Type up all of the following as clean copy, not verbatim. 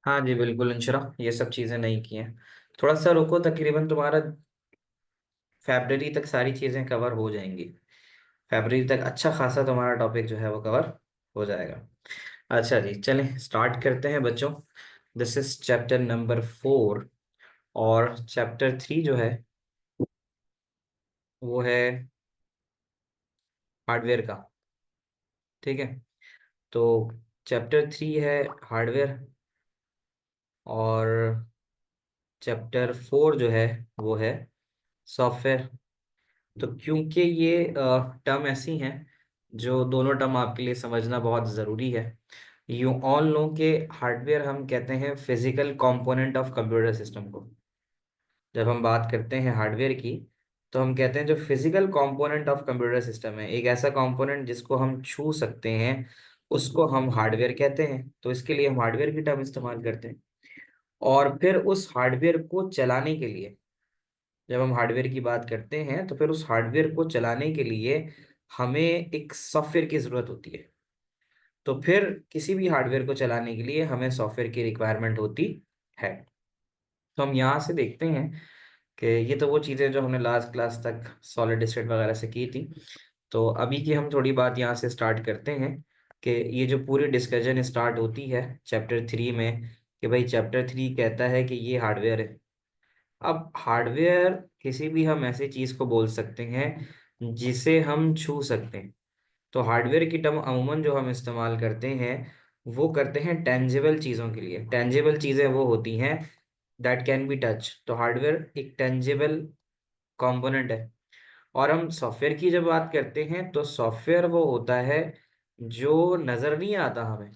हाँ जी बिल्कुल इंशरा, ये सब चीज़ें नहीं की हैं। थोड़ा सा रुको, तकरीबन तुम्हारा फरवरी तक सारी चीज़ें कवर हो जाएंगी। फरवरी तक अच्छा खासा तुम्हारा टॉपिक जो है वो कवर हो जाएगा। अच्छा जी, चलें स्टार्ट करते हैं बच्चों। This is chapter number 4। और चैप्टर 3 जो है वो है हार्डवेयर का। ठीक है, तो चैप्टर 3 है हार्डवेयर, और चैप्टर 4 जो है वो है सॉफ्टवेयर। तो क्योंकि ये टर्म ऐसी हैं जो दोनों टर्म आपके लिए समझना बहुत ज़रूरी है। यू ऑल नो के हार्डवेयर हम कहते हैं physical component of computer system को। जब हम बात करते हैं हार्डवेयर की, तो हम कहते हैं जो physical component of computer system है, एक ऐसा कंपोनेंट जिसको हम छू सकते हैं, उसको हम हार्डवेयर कहते हैं। तो इसके लिए हम हार्डवेयर की टर्म इस्तेमाल करते हैं। और फिर उस हार्डवेयर को चलाने के लिए, जब हम हार्डवेयर की बात करते हैं, तो फिर उस हार्डवेयर को चलाने के लिए हमें एक सॉफ्टवेयर की ज़रूरत होती है। तो फिर किसी भी हार्डवेयर को चलाने के लिए हमें सॉफ्टवेयर की रिक्वायरमेंट होती है। तो हम यहाँ से देखते हैं कि ये तो वो चीज़ें जो हमने लास्ट क्लास तक सॉलिड स्टेट वगैरह से की थी। तो अभी की हम थोड़ी बात यहाँ से स्टार्ट करते हैं कि ये जो पूरी डिस्कशन स्टार्ट होती है चैप्टर 3 में, कि भाई चैप्टर 3 कहता है कि ये हार्डवेयर है। अब हार्डवेयर किसी भी हम ऐसी चीज़ को बोल सकते हैं जिसे हम छू सकते हैं। तो हार्डवेयर की टर्म अमूमन जो हम इस्तेमाल करते हैं वो करते हैं टेंजिबल चीज़ों के लिए। टेंजिबल चीज़ें वो होती हैं दैट कैन बी टच। तो हार्डवेयर एक टेंजिबल कंपोनेंट है। और हम सॉफ्टवेयर की जब बात करते हैं तो सॉफ्टवेयर वो होता है जो नज़र नहीं आता हमें।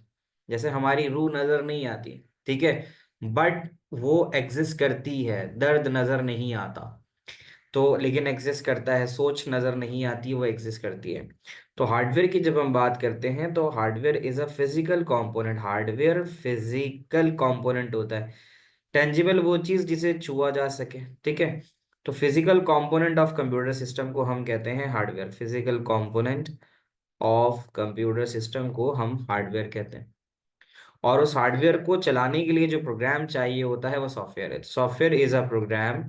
जैसे हमारी रूह नज़र नहीं आती, ठीक है, बट वो एग्जिस्ट करती है। दर्द नज़र नहीं आता तो लेकिन एग्जिस्ट करता है। सोच नज़र नहीं आती, वो एग्जिस्ट करती है। तो हार्डवेयर की जब हम बात करते हैं तो hardware is a physical component. Hardware physical component होता है। टेंजिबल वो चीज़ जिसे छुआ जा सके, ठीक है। तो physical component of computer system को हम कहते हैं hardware. Physical component of computer system को हम हार्डवेयर कहते हैं। और उस हार्डवेयर को चलाने के लिए जो प्रोग्राम चाहिए होता है वो सॉफ्टवेयर है। Software is a program.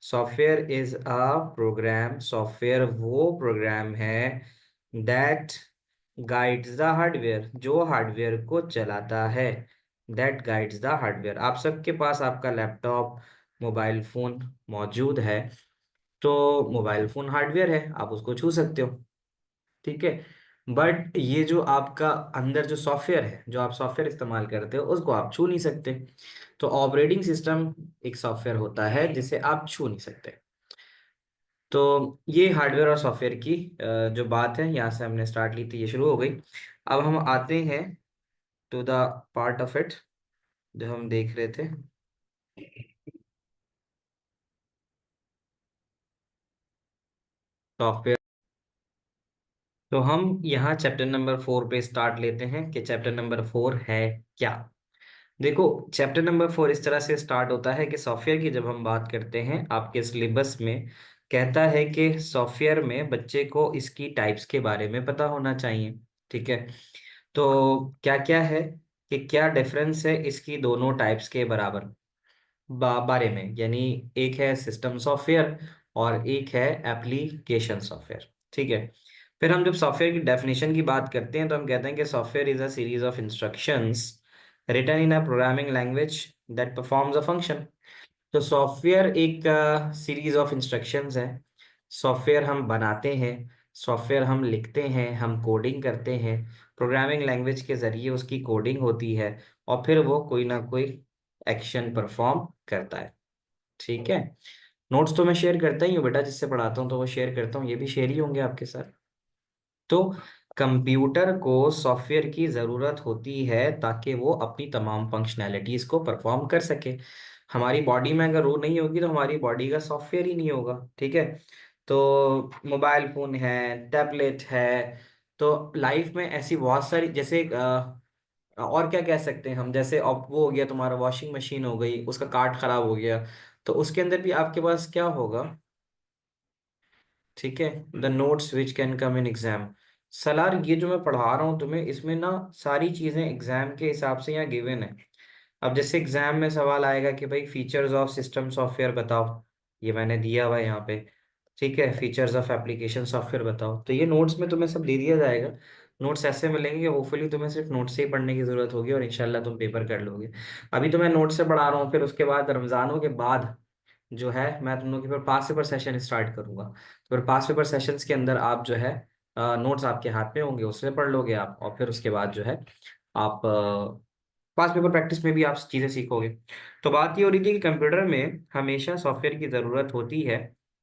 Software is a program. Software वो प्रोग्राम है दैट गाइड्स द हार्डवेयर, जो हार्डवेयर को चलाता है। That guides the hardware. आप सबके पास आपका लैपटॉप, मोबाइल फोन मौजूद है। तो मोबाइल फोन हार्डवेयर है, आप उसको छू सकते हो, ठीक है। बट ये जो आपका अंदर जो सॉफ्टवेयर है, जो आप सॉफ्टवेयर इस्तेमाल करते हो, उसको आप छू नहीं सकते। तो ऑपरेटिंग सिस्टम एक सॉफ्टवेयर होता है जिसे आप छू नहीं सकते। तो ये हार्डवेयर और सॉफ्टवेयर की जो बात है, यहाँ से हमने स्टार्ट ली थी, ये शुरू हो गई। अब हम आते हैं to the part of it जो हम देख रहे थे, सॉफ्टवेयर। तो हम यहाँ चैप्टर नंबर 4 पे स्टार्ट लेते हैं कि चैप्टर नंबर 4 है क्या। देखो, चैप्टर नंबर 4 इस तरह से स्टार्ट होता है कि सॉफ्टवेयर की जब हम बात करते हैं, आपके सिलेबस में कहता है कि सॉफ्टवेयर में बच्चे को इसकी टाइप्स के बारे में पता होना चाहिए, ठीक है। तो क्या क्या है कि क्या डिफरेंस है इसकी दोनों टाइप्स के बराबर बारे में, यानी एक है सिस्टम सॉफ्टवेयर और एक है एप्लीकेशन सॉफ्टवेयर, ठीक है। फिर हम जब सॉफ्टवेयर की डेफिनेशन की बात करते हैं तो हम कहते हैं कि software is a series of instructions written in a programming language that performs a function. तो सॉफ्टवेयर एक सीरीज ऑफ इंस्ट्रक्शंस है। सॉफ्टवेयर हम बनाते हैं, सॉफ्टवेयर हम लिखते हैं, हम कोडिंग करते हैं। प्रोग्रामिंग लैंग्वेज के ज़रिए उसकी कोडिंग होती है और फिर वो कोई ना कोई एक्शन परफॉर्म करता है, ठीक है। नोट्स तो मैं शेयर करता ही हूँ बेटा, जिससे पढ़ाता हूँ तो वो शेयर करता हूँ, ये भी शेयर ही होंगे आपके साथ। तो कंप्यूटर को सॉफ्टवेयर की ज़रूरत होती है ताकि वो अपनी तमाम फंक्शनैलिटीज़ को परफॉर्म कर सके। हमारी बॉडी में अगर वो नहीं होगी तो हमारी बॉडी का सॉफ्टवेयर ही नहीं होगा, ठीक है। तो मोबाइल फोन है, टैबलेट है, तो लाइफ में ऐसी बहुत सारी, जैसे और क्या कह सकते हैं हम, जैसे अब वो हो गया तुम्हारा वॉशिंग मशीन हो गई, उसका कार्ट खराब हो गया, तो उसके अंदर भी आपके पास क्या होगा, ठीक है, the notes which can come in exam. Salaar ये जो मैं पढ़ा रहा हूँ तुम्हें, इसमें ना सारी चीजें एग्जाम के हिसाब से यहाँ गिवन है। अब जैसे एग्जाम में सवाल आएगा कि भाई फीचर्स ऑफ सिस्टम सॉफ्टवेयर बताओ, ये मैंने दिया हुआ है यहाँ पे, ठीक है, फीचर्स ऑफ एप्लीकेशन सॉफ्टवेयर बताओ, तो ये नोट्स में तुम्हें सब दे दिया जाएगा। नोट्स ऐसे मिलेंगे कि होपफुली तुम्हें सिर्फ नोट्स से ही पढ़ने की जरूरत होगी और इंशाल्लाह तुम पेपर कर लोगे। अभी तो मैं नोट्स से पढ़ा रहा हूँ, फिर उसके बाद रमजानों के बाद जो है मैं तुम लोग के फिर पास पेपर सेशन स्टार्ट करूंगा। तो फिर पास पेपर सेशंस के अंदर आप जो है नोट्स आपके हाथ में होंगे, उससे पढ़ लोगे आप, और फिर उसके बाद जो है आप पास पेपर प्रैक्टिस में भी आप चीज़ें सीखोगे। तो बात ये हो रही थी कि कंप्यूटर में हमेशा सॉफ्टवेयर की ज़रूरत होती है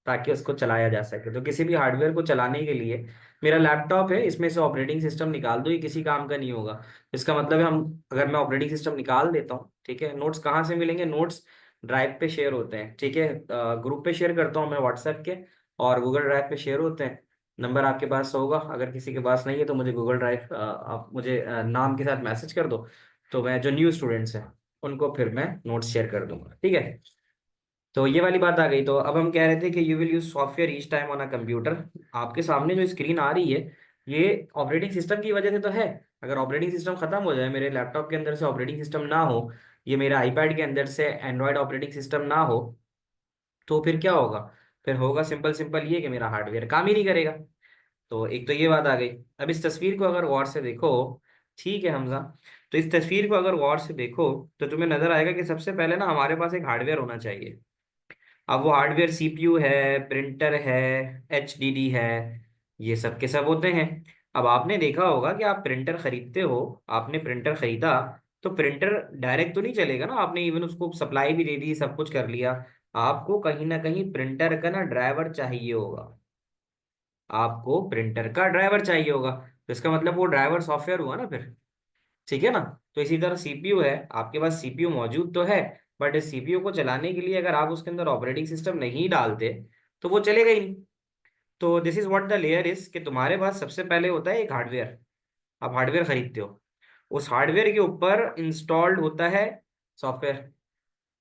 ताकि उसको चलाया जा सके। तो किसी भी हार्डवेयर को चलाने के लिए, मेरा लैपटॉप है, इसमें से ऑपरेटिंग सिस्टम निकाल दो, ये किसी काम का नहीं होगा। इसका मतलब है हम, अगर मैं ऑपरेटिंग सिस्टम निकाल देता हूँ, ठीक है, नोट्स कहाँ से मिलेंगे? नोट्स ड्राइव पे शेयर होते हैं, ठीक है, ग्रुप पे शेयर करता हूँ मैं व्हाट्सएप के, और गूगल ड्राइव पे शेयर होते हैं। नंबर आपके पास होगा, अगर किसी के पास नहीं है तो मुझे गूगल ड्राइव आप मुझे नाम के साथ मैसेज कर दो, तो मैं जो न्यू स्टूडेंट्स हैं उनको फिर मैं नोट्स शेयर कर दूंगा, ठीक है। तो ये वाली बात आ गई। तो अब हम कह रहे थे कि you will use software each time on a computer. आपके सामने जो स्क्रीन आ रही है, ये ऑपरेटिंग सिस्टम की वजह से तो है। अगर ऑपरेटिंग सिस्टम खत्म हो जाए, मेरे लैपटॉप के अंदर से ऑपरेटिंग सिस्टम ना हो, ये मेरे आईपैड के अंदर से एंड्रॉयड ऑपरेटिंग सिस्टम ना हो, तो फिर क्या होगा? फिर होगा सिंपल सिंपल ये कि मेरा हार्डवेयर काम ही नहीं करेगा। तो एक तो ये बात आ गई। अब इस तस्वीर को अगर गौर से देखो, ठीक है हमजा, तो इस तस्वीर को अगर गौर से देखो तो तुम्हें नजर आएगा कि सबसे पहले ना हमारे पास एक हार्डवेयर होना चाहिए। अब वो हार्डवेयर सीपीयू है, प्रिंटर है, एचडीडी है, ये सब के सब होते हैं। अब आपने देखा होगा कि आप प्रिंटर खरीदते हो, आपने प्रिंटर खरीदा, तो प्रिंटर डायरेक्ट तो नहीं चलेगा ना, आपने इवन उसको सप्लाई भी दे दी, सब कुछ कर लिया, आपको कहीं ना कहीं प्रिंटर का ना ड्राइवर चाहिए होगा। आपको प्रिंटर का ड्राइवर चाहिए होगा, तो इसका मतलब वो ड्राइवर सॉफ्टवेयर हुआ ना फिर, ठीक है ना। तो इसी तरह सीपीयू है, आपके पास सीपीयू मौजूद तो है, बट इस सीपीयू को चलाने के लिए अगर आप उसके अंदर ऑपरेटिंग सिस्टम नहीं डालते तो वो चलेगा ही नहीं। तो this is what the layer is, कि तुम्हारे पास सबसे पहले होता है एक हार्डवेयर। आप हार्डवेयर खरीदते हो, उस हार्डवेयर के ऊपर इंस्टॉल्ड होता है सॉफ्टवेयर।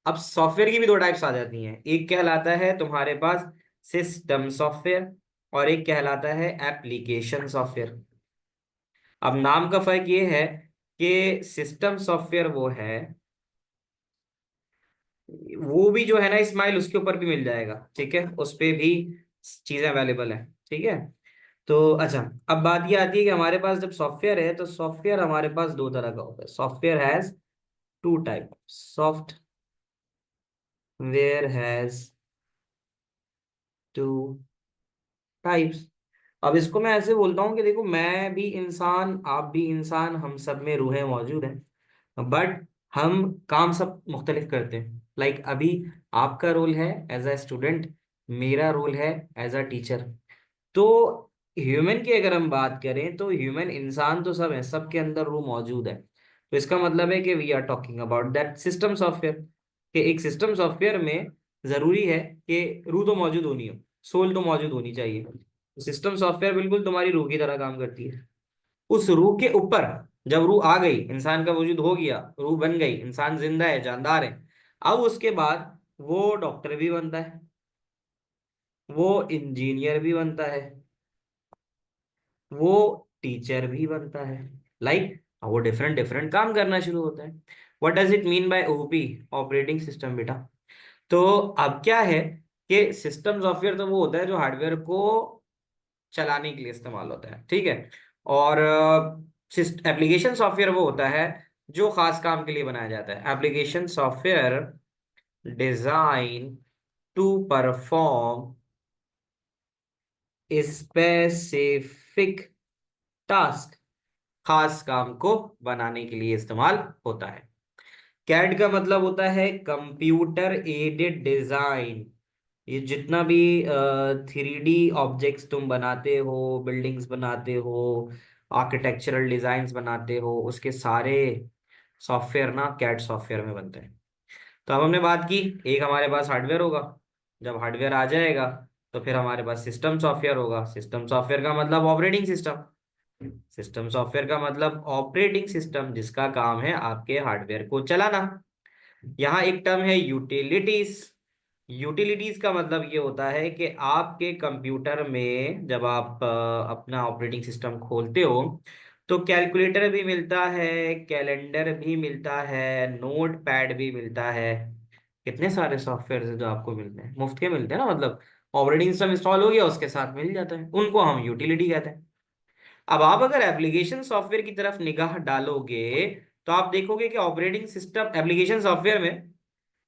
अब सॉफ्टवेयर की भी दो टाइप्स आ जाती हैं, एक कहलाता है तुम्हारे पास सिस्टम सॉफ्टवेयर, और एक कहलाता है एप्लीकेशन सॉफ्टवेयर। अब नाम का फर्क ये है कि सिस्टम सॉफ्टवेयर वो है, वो भी जो है ना इस्माइल, उसके ऊपर भी मिल जाएगा, ठीक है, उस पे भी चीजें अवेलेबल है, ठीक है। तो अच्छा, अब बात ये आती है कि हमारे पास जब सॉफ्टवेयर है तो सॉफ्टवेयर हमारे पास दो तरह का होता है। Software has two type, software has two types. अब इसको मैं ऐसे बोलता हूँ कि देखो, मैं भी इंसान, आप भी इंसान, हम सब में रूहें मौजूद हैं, बट हम काम सब मुख्तलिफ करते हैं। लाइक अभी आपका रोल है एज अ स्टूडेंट, मेरा रोल है एज अ टीचर। तो ह्यूमन की अगर हम बात करें तो ह्यूमन इंसान तो सब है, सबके अंदर रूह मौजूद है। तो इसका मतलब है कि we are talking about that system software, कि एक सिस्टम सॉफ्टवेयर में जरूरी है कि रूह तो मौजूद होनी हो, सोल तो मौजूद होनी चाहिए। सिस्टम सॉफ्टवेयर बिल्कुल तुम्हारी रूह की तरह काम करती है। उस रूह के ऊपर जब रूह आ गई, इंसान का वजूद हो गया, रूह बन गई, इंसान जिंदा है, जानदार है, अब उसके बाद वो डॉक्टर भी बनता है, वो इंजीनियर भी बनता है, वो टीचर भी बनता है। लाइक वो डिफरेंट डिफरेंट काम करना शुरू होता है। What does it mean by OP? Operating system बेटा। तो अब क्या है कि सिस्टम सॉफ्टवेयर तो वो होता है जो हार्डवेयर को चलाने के लिए इस्तेमाल होता है, ठीक है, और एप्लीकेशन सॉफ्टवेयर वो होता है जो खास काम के लिए बनाया जाता है। Application software design to perform specific task, खास काम को बनाने के लिए इस्तेमाल होता है। कैड का मतलब होता है कंप्यूटर एडेड डिजाइन। ये जितना भी 3D ऑब्जेक्ट्स तुम बनाते हो, बिल्डिंग्स बनाते हो, आर्किटेक्चरल डिजाइन्स बनाते हो, उसके सारे सॉफ्टवेयर ना कैड सॉफ्टवेयर में बनते हैं। तो अब हमने बात की, एक हमारे पास हार्डवेयर होगा, जब हार्डवेयर आ जाएगा तो फिर हमारे पास सिस्टम सॉफ्टवेयर होगा। सिस्टम सॉफ्टवेयर का मतलब ऑपरेटिंग सिस्टम, सिस्टम सॉफ्टवेयर का मतलब ऑपरेटिंग सिस्टम जिसका काम है आपके हार्डवेयर को चलाना। यहाँ एक टर्म है यूटिलिटीज। यूटिलिटीज का मतलब ये होता है कि आपके कंप्यूटर में जब आप अपना ऑपरेटिंग सिस्टम खोलते हो तो कैलकुलेटर भी मिलता है, कैलेंडर भी मिलता है, नोट पैड भी मिलता है। कितने सारे सॉफ्टवेयर है जो आपको मिलते हैं, मुफ्त के मिलते हैं ना, मतलब ऑपरेटिंग सिस्टम इंस्टॉल हो गया उसके साथ मिल जाता है, उनको हम यूटिलिटी कहते हैं। अब आप अगर एप्लीकेशन सॉफ्टवेयर की तरफ निगाह डालोगे तो आप देखोगे कि ऑपरेटिंग सिस्टम एप्लीकेशन सॉफ्टवेयर में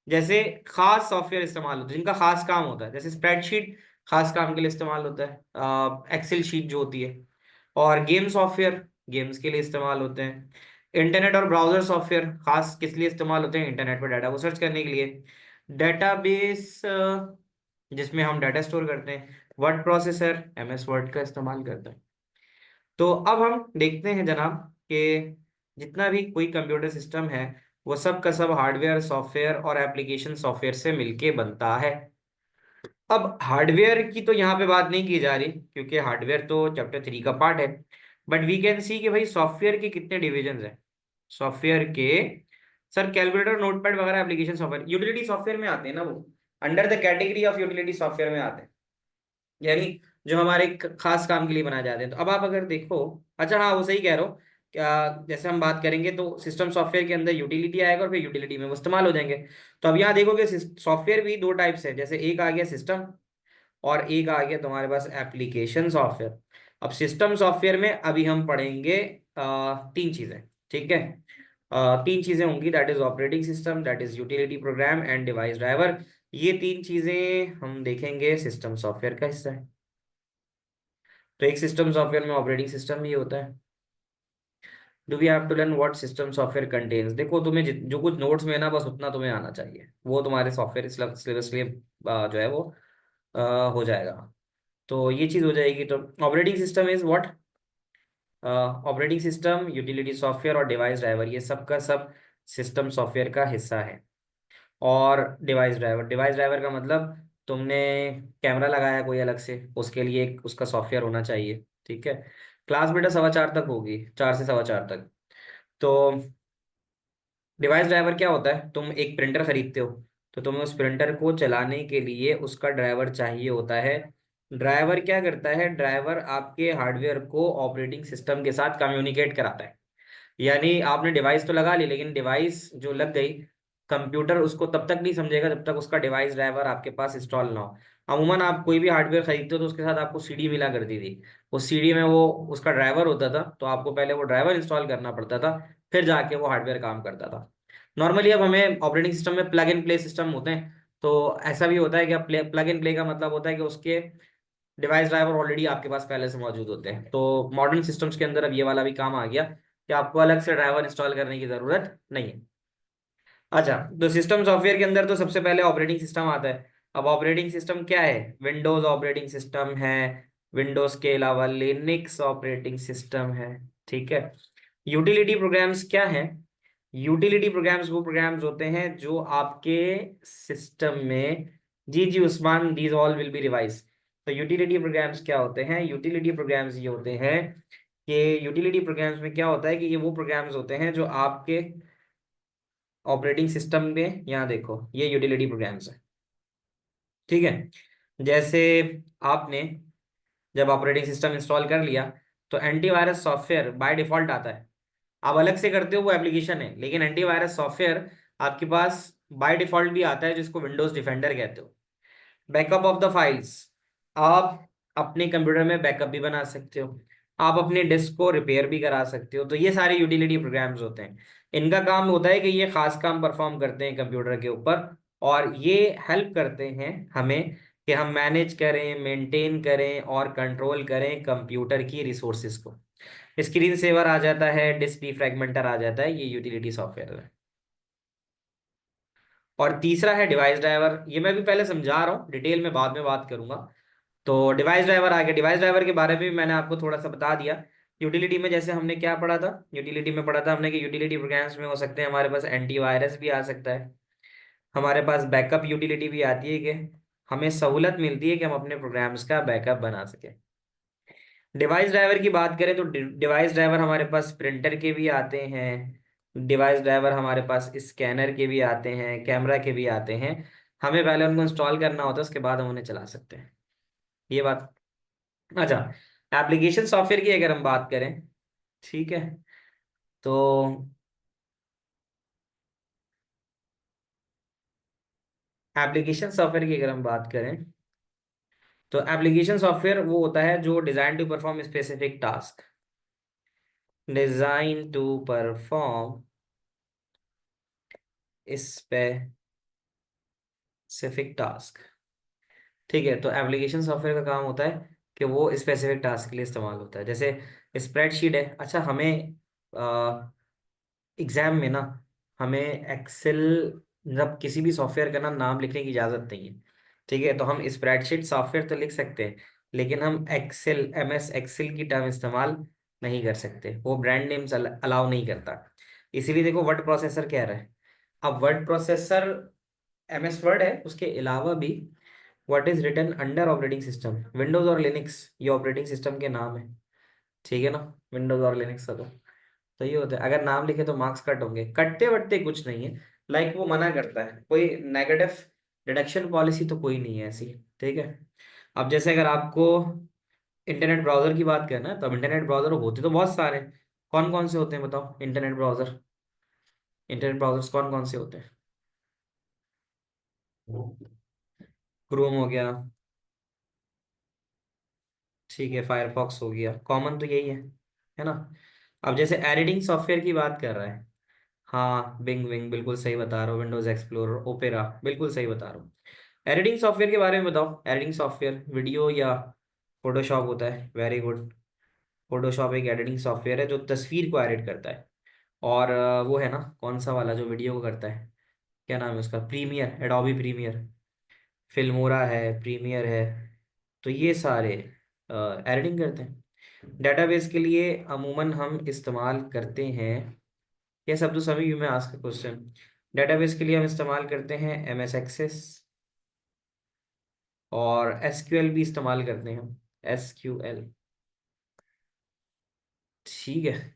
जैसे खास सॉफ्टवेयर इस्तेमाल होते हैं जिनका खास काम होता है, जैसे स्प्रेडशीट खास काम के लिए इस्तेमाल होता है, एक्सेल शीट जो होती है। और गेम सॉफ्टवेयर गेम्स के लिए इस्तेमाल होते हैं। इंटरनेट और ब्राउजर सॉफ्टवेयर खास किस लिए इस्तेमाल होते हैं, इंटरनेट पर डाटा को सर्च करने के लिए। डेटाबेस जिसमें हम डाटा स्टोर करते हैं, वर्ड प्रोसेसर एमएस वर्ड का इस्तेमाल करते हैं। तो अब हम देखते हैं जनाब कि जितना भी कोई कंप्यूटर सिस्टम है वो सब का सब हार्डवेयर सॉफ्टवेयर और एप्लीकेशन सॉफ्टवेयर से मिलके बनता है। अब हार्डवेयर की तो यहाँ पे बात नहीं की जा रही क्योंकि हार्डवेयर तो चैप्टर 3 का पार्ट है। बट वी कैन सी कि भाई सॉफ्टवेयर के कितने डिविजन हैं। सॉफ्टवेयर के सर कैलकुलेटर नोटपैड वगैरह एप्लीकेशन सॉफ्टवेयर यूटिलिटी सॉफ्टवेयर में आते हैं ना, वो under the category of utility software में आते हैं, यानी जो हमारे खास काम के लिए बनाए जाते हैं। तो अब आप अगर देखो, अच्छा हाँ वो सही कह रहे हो, क्या जैसे हम बात करेंगे तो सिस्टम सॉफ्टवेयर के अंदर यूटिलिटी आएगा और फिर यूटिलिटी में वो इस्तेमाल हो जाएंगे। तो अब यहाँ देखोगे सॉफ्टवेयर भी दो टाइप्स है, जैसे एक आ गया सिस्टम और एक आ गया तुम्हारे पास एप्लीकेशन सॉफ्टवेयर। अब सिस्टम सॉफ्टवेयर में अभी हम पढ़ेंगे तीन चीजें, ठीक है। तीन चीजें होंगी, that is operating system, that is utility programme and device driver. ये तीन चीजें हम देखेंगे सिस्टम सॉफ्टवेयर का हिस्सा है। तो एक सिस्टम सॉफ्टवेयर में ऑपरेटिंग सिस्टम भी होता है। Do we have to learn what system software contains, देखो तुम्हें जो कुछ नोट्स में है ना बस उतना तुम्हें आना चाहिए, वो तुम्हारे सॉफ्टवेयर सिलेबस के लिए जो है वो अ, हो जाएगा। तो ये चीज हो जाएगी। तो operating system is what, operating system utility software और डिवाइस ड्राइवर ये सब का सब सिस्टम सॉफ्टवेयर का हिस्सा है। और डिवाइस ड्राइवर का मतलब तुमने कैमरा लगाया कोई अलग से, उसके लिए एक उसका सॉफ्टवेयर होना चाहिए, ठीक है। क्लास बेटा 4:15 तक होगी, 4 से 4:15 तक। तो डिवाइस ड्राइवर क्या होता है, तुम एक प्रिंटर खरीदते हो तो तुम्हें उस प्रिंटर को चलाने के लिए उसका ड्राइवर चाहिए होता है। ड्राइवर क्या करता है, ड्राइवर आपके हार्डवेयर को ऑपरेटिंग सिस्टम के साथ कम्युनिकेट कराता है। यानी आपने डिवाइस तो लगा ली लेकिन डिवाइस जो लग गई, कंप्यूटर उसको तब तक नहीं समझेगा जब तक उसका डिवाइस ड्राइवर आपके पास इंस्टॉल ना हो। अमूमन आप कोई भी हार्डवेयर खरीदते हो तो उसके साथ आपको सीडी मिला करती थी, उस सीडी में वो उसका ड्राइवर होता था, तो आपको पहले वो ड्राइवर इंस्टॉल करना पड़ता था, फिर जाके वो हार्डवेयर काम करता था। नॉर्मली अब हमें ऑपरेटिंग सिस्टम में प्लग एंड प्ले सिस्टम होते हैं। तो ऐसा भी होता है कि प्लग एंड प्ले का मतलब होता है कि उसके डिवाइस ड्राइवर ऑलरेडी आपके पास पहले से मौजूद होते हैं। तो मॉडर्न सिस्टम्स के अंदर अब ये वाला भी काम आ गया कि आपको अलग से ड्राइवर इंस्टॉल करने की जरूरत नहीं है। अच्छा, तो सिस्टम सॉफ्टवेयर के अंदर तो सबसे पहले ऑपरेटिंग सिस्टम आता है। अब ऑपरेटिंग सिस्टम क्या है, विंडोज ऑपरेटिंग सिस्टम है, विंडोज के अलावा लिनक्स ऑपरेटिंग सिस्टम है, ठीक है। यूटिलिटी प्रोग्राम्स क्या है, यूटिलिटी प्रोग्राम्स वो प्रोग्राम्स होते हैं जो आपके सिस्टम में, जी जी Usman, these all will be revise. तो यूटिलिटी प्रोग्राम्स क्या होते हैं, यूटिलिटी प्रोग्राम्स ये होते हैं कि यूटिलिटी प्रोग्राम्स में क्या होता है कि ये वो प्रोग्राम्स होते हैं जो आपके ऑपरेटिंग सिस्टम में, यहाँ देखो ये यूटिलिटी प्रोग्राम्स है, ठीक है। जैसे आपने जब ऑपरेटिंग सिस्टम इंस्टॉल कर लिया तो एंटीवायरस सॉफ्टवेयर बाय डिफॉल्ट आता है। आप अलग से करते हो वो एप्लीकेशन है, लेकिन एंटीवायरस सॉफ्टवेयर आपके पास बाय डिफॉल्ट भी आता है जिसको विंडोज डिफेंडर कहते हो। बैकअप ऑफ द फाइल्स, आप अपने कंप्यूटर में बैकअप भी बना सकते हो, आप अपने डिस्क को रिपेयर भी करा सकते हो। तो ये सारे यूटिलिटी प्रोग्राम्स होते हैं। इनका काम होता है कि ये खास काम परफॉर्म करते हैं कंप्यूटर के ऊपर, और ये हेल्प करते हैं हमें कि हम मैनेज करें, मेंटेन करें और कंट्रोल करें कंप्यूटर की रिसोर्सेज को। स्क्रीन सेवर आ जाता है, डिस्क डिफ्रैगमेंटर आ जाता है, ये यूटिलिटी सॉफ्टवेयर है। और तीसरा है डिवाइस ड्राइवर, ये मैं भी पहले समझा रहा हूँ, डिटेल में बाद में बात करूंगा। तो डिवाइस ड्राइवर आ गया, डिवाइस ड्राइवर के बारे में भी मैंने आपको थोड़ा सा बता दिया। यूटिलिटी में जैसे हमने क्या पढ़ा था, यूटिलिटी में पढ़ा था हमने कि यूटिलिटी प्रोग्राम्स में हो सकते हैं हमारे पास एंटीवायरस भी आ सकता है, हमारे पास बैकअप यूटिलिटी भी आती है कि हमें सहूलत मिलती है कि हम अपने प्रोग्राम्स का बैकअप बना सकें। डिवाइस ड्राइवर की बात करें तो डिवाइस ड्राइवर हमारे पास प्रिंटर के भी आते हैं, डिवाइस ड्राइवर हमारे पास स्कैनर के भी आते हैं, कैमरा के भी आते हैं। हमें पहले उनको इंस्टॉल करना होता है, उसके बाद हम उन्हें चला सकते हैं, ये बात। अच्छा, एप्लीकेशन सॉफ्टवेयर की अगर हम बात करें ठीक है। तो एप्लीकेशन सॉफ्टवेयर की अगर हम बात करें, तो एप्लीकेशन सॉफ्टवेयर वो होता है जो design to perform specific task, design to perform specific task. ठीक है, तो एप्लीकेशन सॉफ्टवेयर का काम होता है कि वो स्पेसिफिक टास्क के लिए इस्तेमाल होता है। जैसे स्प्रेडशीट है, अच्छा हमें एग्जाम में ना, हमें एक्सेल मतलब किसी भी सॉफ्टवेयर का ना नाम लिखने की इजाज़त नहीं है। ठीक है, तो हम स्प्रेडशीट सॉफ्टवेयर तो लिख सकते हैं, लेकिन हम एक्सेल MS एक्सेल की टर्म इस्तेमाल नहीं कर सकते, वो ब्रांड नेम्स अलाउ नहीं करता। इसीलिए देखो वर्ड प्रोसेसर कह रहा है। अब वर्ड प्रोसेसर MS वर्ड है, उसके अलावा भी what is written under operating system, Windows और लिनक्स, ये ऑपरेटिंग सिस्टम के नाम है। ठीक है ना, विंडोज और लिनक्स का तो ये होता है, अगर नाम लिखे तो मार्क्स कट होंगे, कटते वटते कुछ नहीं है। लाइक वो मना करता है, कोई नेगेटिव डिडक्शन पॉलिसी तो कोई नहीं है ऐसी। ठीक है। अब जैसे अगर आपको इंटरनेट ब्राउजर की बात करना है, तो अब इंटरनेट ब्राउजर होते तो बहुत सारे, कौन कौन से होते हैं बताओ इंटरनेट ब्राउजर, इंटरनेट ब्राउजर्स कौन कौन से होते हैं? क्रोम हो गया, ठीक है, फायरफॉक्स हो गया, कॉमन तो यही है ना। अब जैसे एडिटिंग सॉफ्टवेयर की बात कर रहा है, हाँ बिंग विंग बिल्कुल सही बता रहा हूँ, विंडोज एक्सप्लोरर, ओपेरा बिल्कुल सही बता रहा हूँ। एडिटिंग सॉफ्टवेयर के बारे में बताओ, एडिटिंग सॉफ्टवेयर वीडियो या फोटोशॉप होता है, वेरी गुड। फोटोशॉप एक एडिटिंग सॉफ्टवेयर है जो तस्वीर को एडिट करता है। और वो है ना कौन सा वाला जो वीडियो को करता है, क्या नाम है उसका, प्रीमियर, एडोबी प्रीमियर, फिल्मोरा है, प्रीमियर है। तो ये सारे एडिटिंग करते हैं। डेटाबेस के लिए अमूमन हम इस्तेमाल करते हैं, ये सब तो सभी यू में आस्क क्वेश्चन। डेटाबेस के लिए हम इस्तेमाल करते हैं MS एक्सेस, और SQL भी इस्तेमाल करते हैं हम, SQL। ठीक है,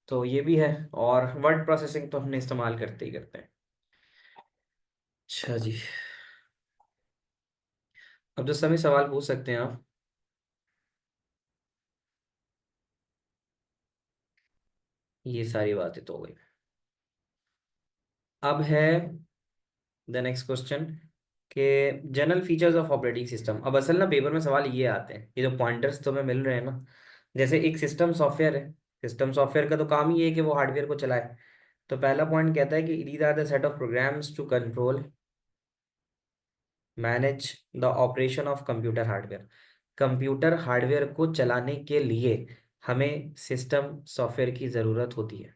तो ये भी है। और वर्ड प्रोसेसिंग तो हमने इस्तेमाल करते ही करते हैं। अच्छा जी, अब जो सभी सवाल पूछ सकते हैं आप। ये सारी बातें तो हो गई। अब है द नेक्स्ट क्वेश्चन के general features of operating system. अब असल ना पेपर में सवाल ये आते हैं, ये जो पॉइंटर्स तुम्हें मिल रहे हैं ना, जैसे एक सिस्टम सॉफ्टवेयर है, सिस्टम सॉफ्टवेयर का तो काम ही है कि वो हार्डवेयर को चलाए। तो पहला पॉइंट कहता है कि these are the set of programs to control manage the operation of computer hardware. Computer hardware को चलाने के लिए हमें सिस्टम सॉफ्टवेयर की ज़रूरत होती है।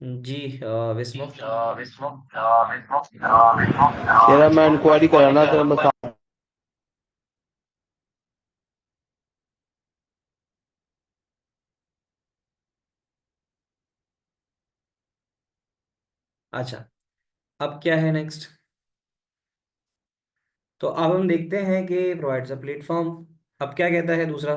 जी विस्मो। तेरा मैं इंक्वायरी कराना तेरा मैं अच्छा, अब क्या है नेक्स्ट? तो अब हम देखते हैं कि प्रोवाइड्स अ प्लेटफॉर्म। अब क्या कहता है दूसरा,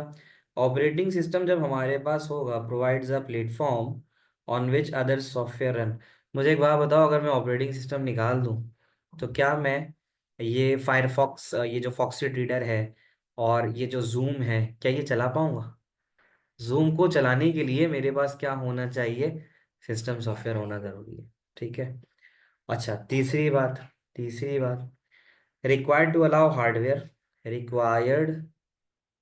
ऑपरेटिंग सिस्टम जब हमारे पास होगा, provides a platform on which other software run. मुझे एक बात बताओ, अगर मैं ऑपरेटिंग सिस्टम निकाल दूं, तो क्या मैं ये फायरफॉक्स, ये जो फॉक्सी रीडर है, और ये जो जूम है, क्या ये चला पाऊंगा? जूम को चलाने के लिए मेरे पास क्या होना चाहिए, सिस्टम सॉफ्टवेयर होना जरूरी है। ठीक है। अच्छा, तीसरी बात, required to allow hardware required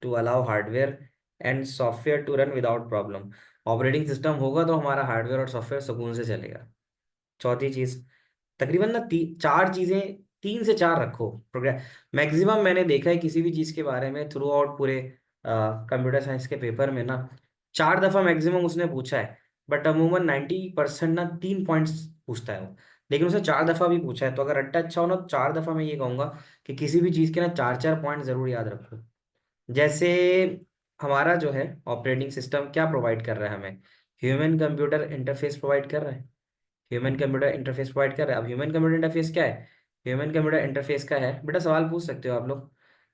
to allow hardware and software to run without problem। Operating system होगा तो हमारा हार्डवेयर और सॉफ्टवेयर सुकून से चलेगा। चौथी चीज, तकरीबन ना चार चीजें, 3 से 4 रखो प्रोग्राम। मैक्सिमम मैंने देखा है किसी भी चीज के बारे में थ्रू आउट पूरे कंप्यूटर साइंस के पेपर में ना, 4 दफा मैक्सिमम उसने पूछा है। बट अमूमन 90% ना 3 पॉइंट्स पूछता है वो, लेकिन उसने 4 दफा भी पूछा है। तो अगर रट्टा अच्छा हो ना, तो 4 दफा मैं ये कहूंगा कि किसी भी चीज के ना 4 4 पॉइंट जरूर याद रखो। जैसे हमारा जो है ऑपरेटिंग सिस्टम क्या प्रोवाइड कर रहा है हमें, ह्यूमन कंप्यूटर इंटरफेस प्रोवाइड कर रहा है। ह्यूमन कंप्यूटर इंटरफेस प्रोवाइड कर रहा है। अब ह्यूमन कंप्यूटर इंटरफेस क्या है, ह्यूमन कंप्यूटर इंटरफेस का है, बेटा सवाल पूछ सकते हो आप लोग,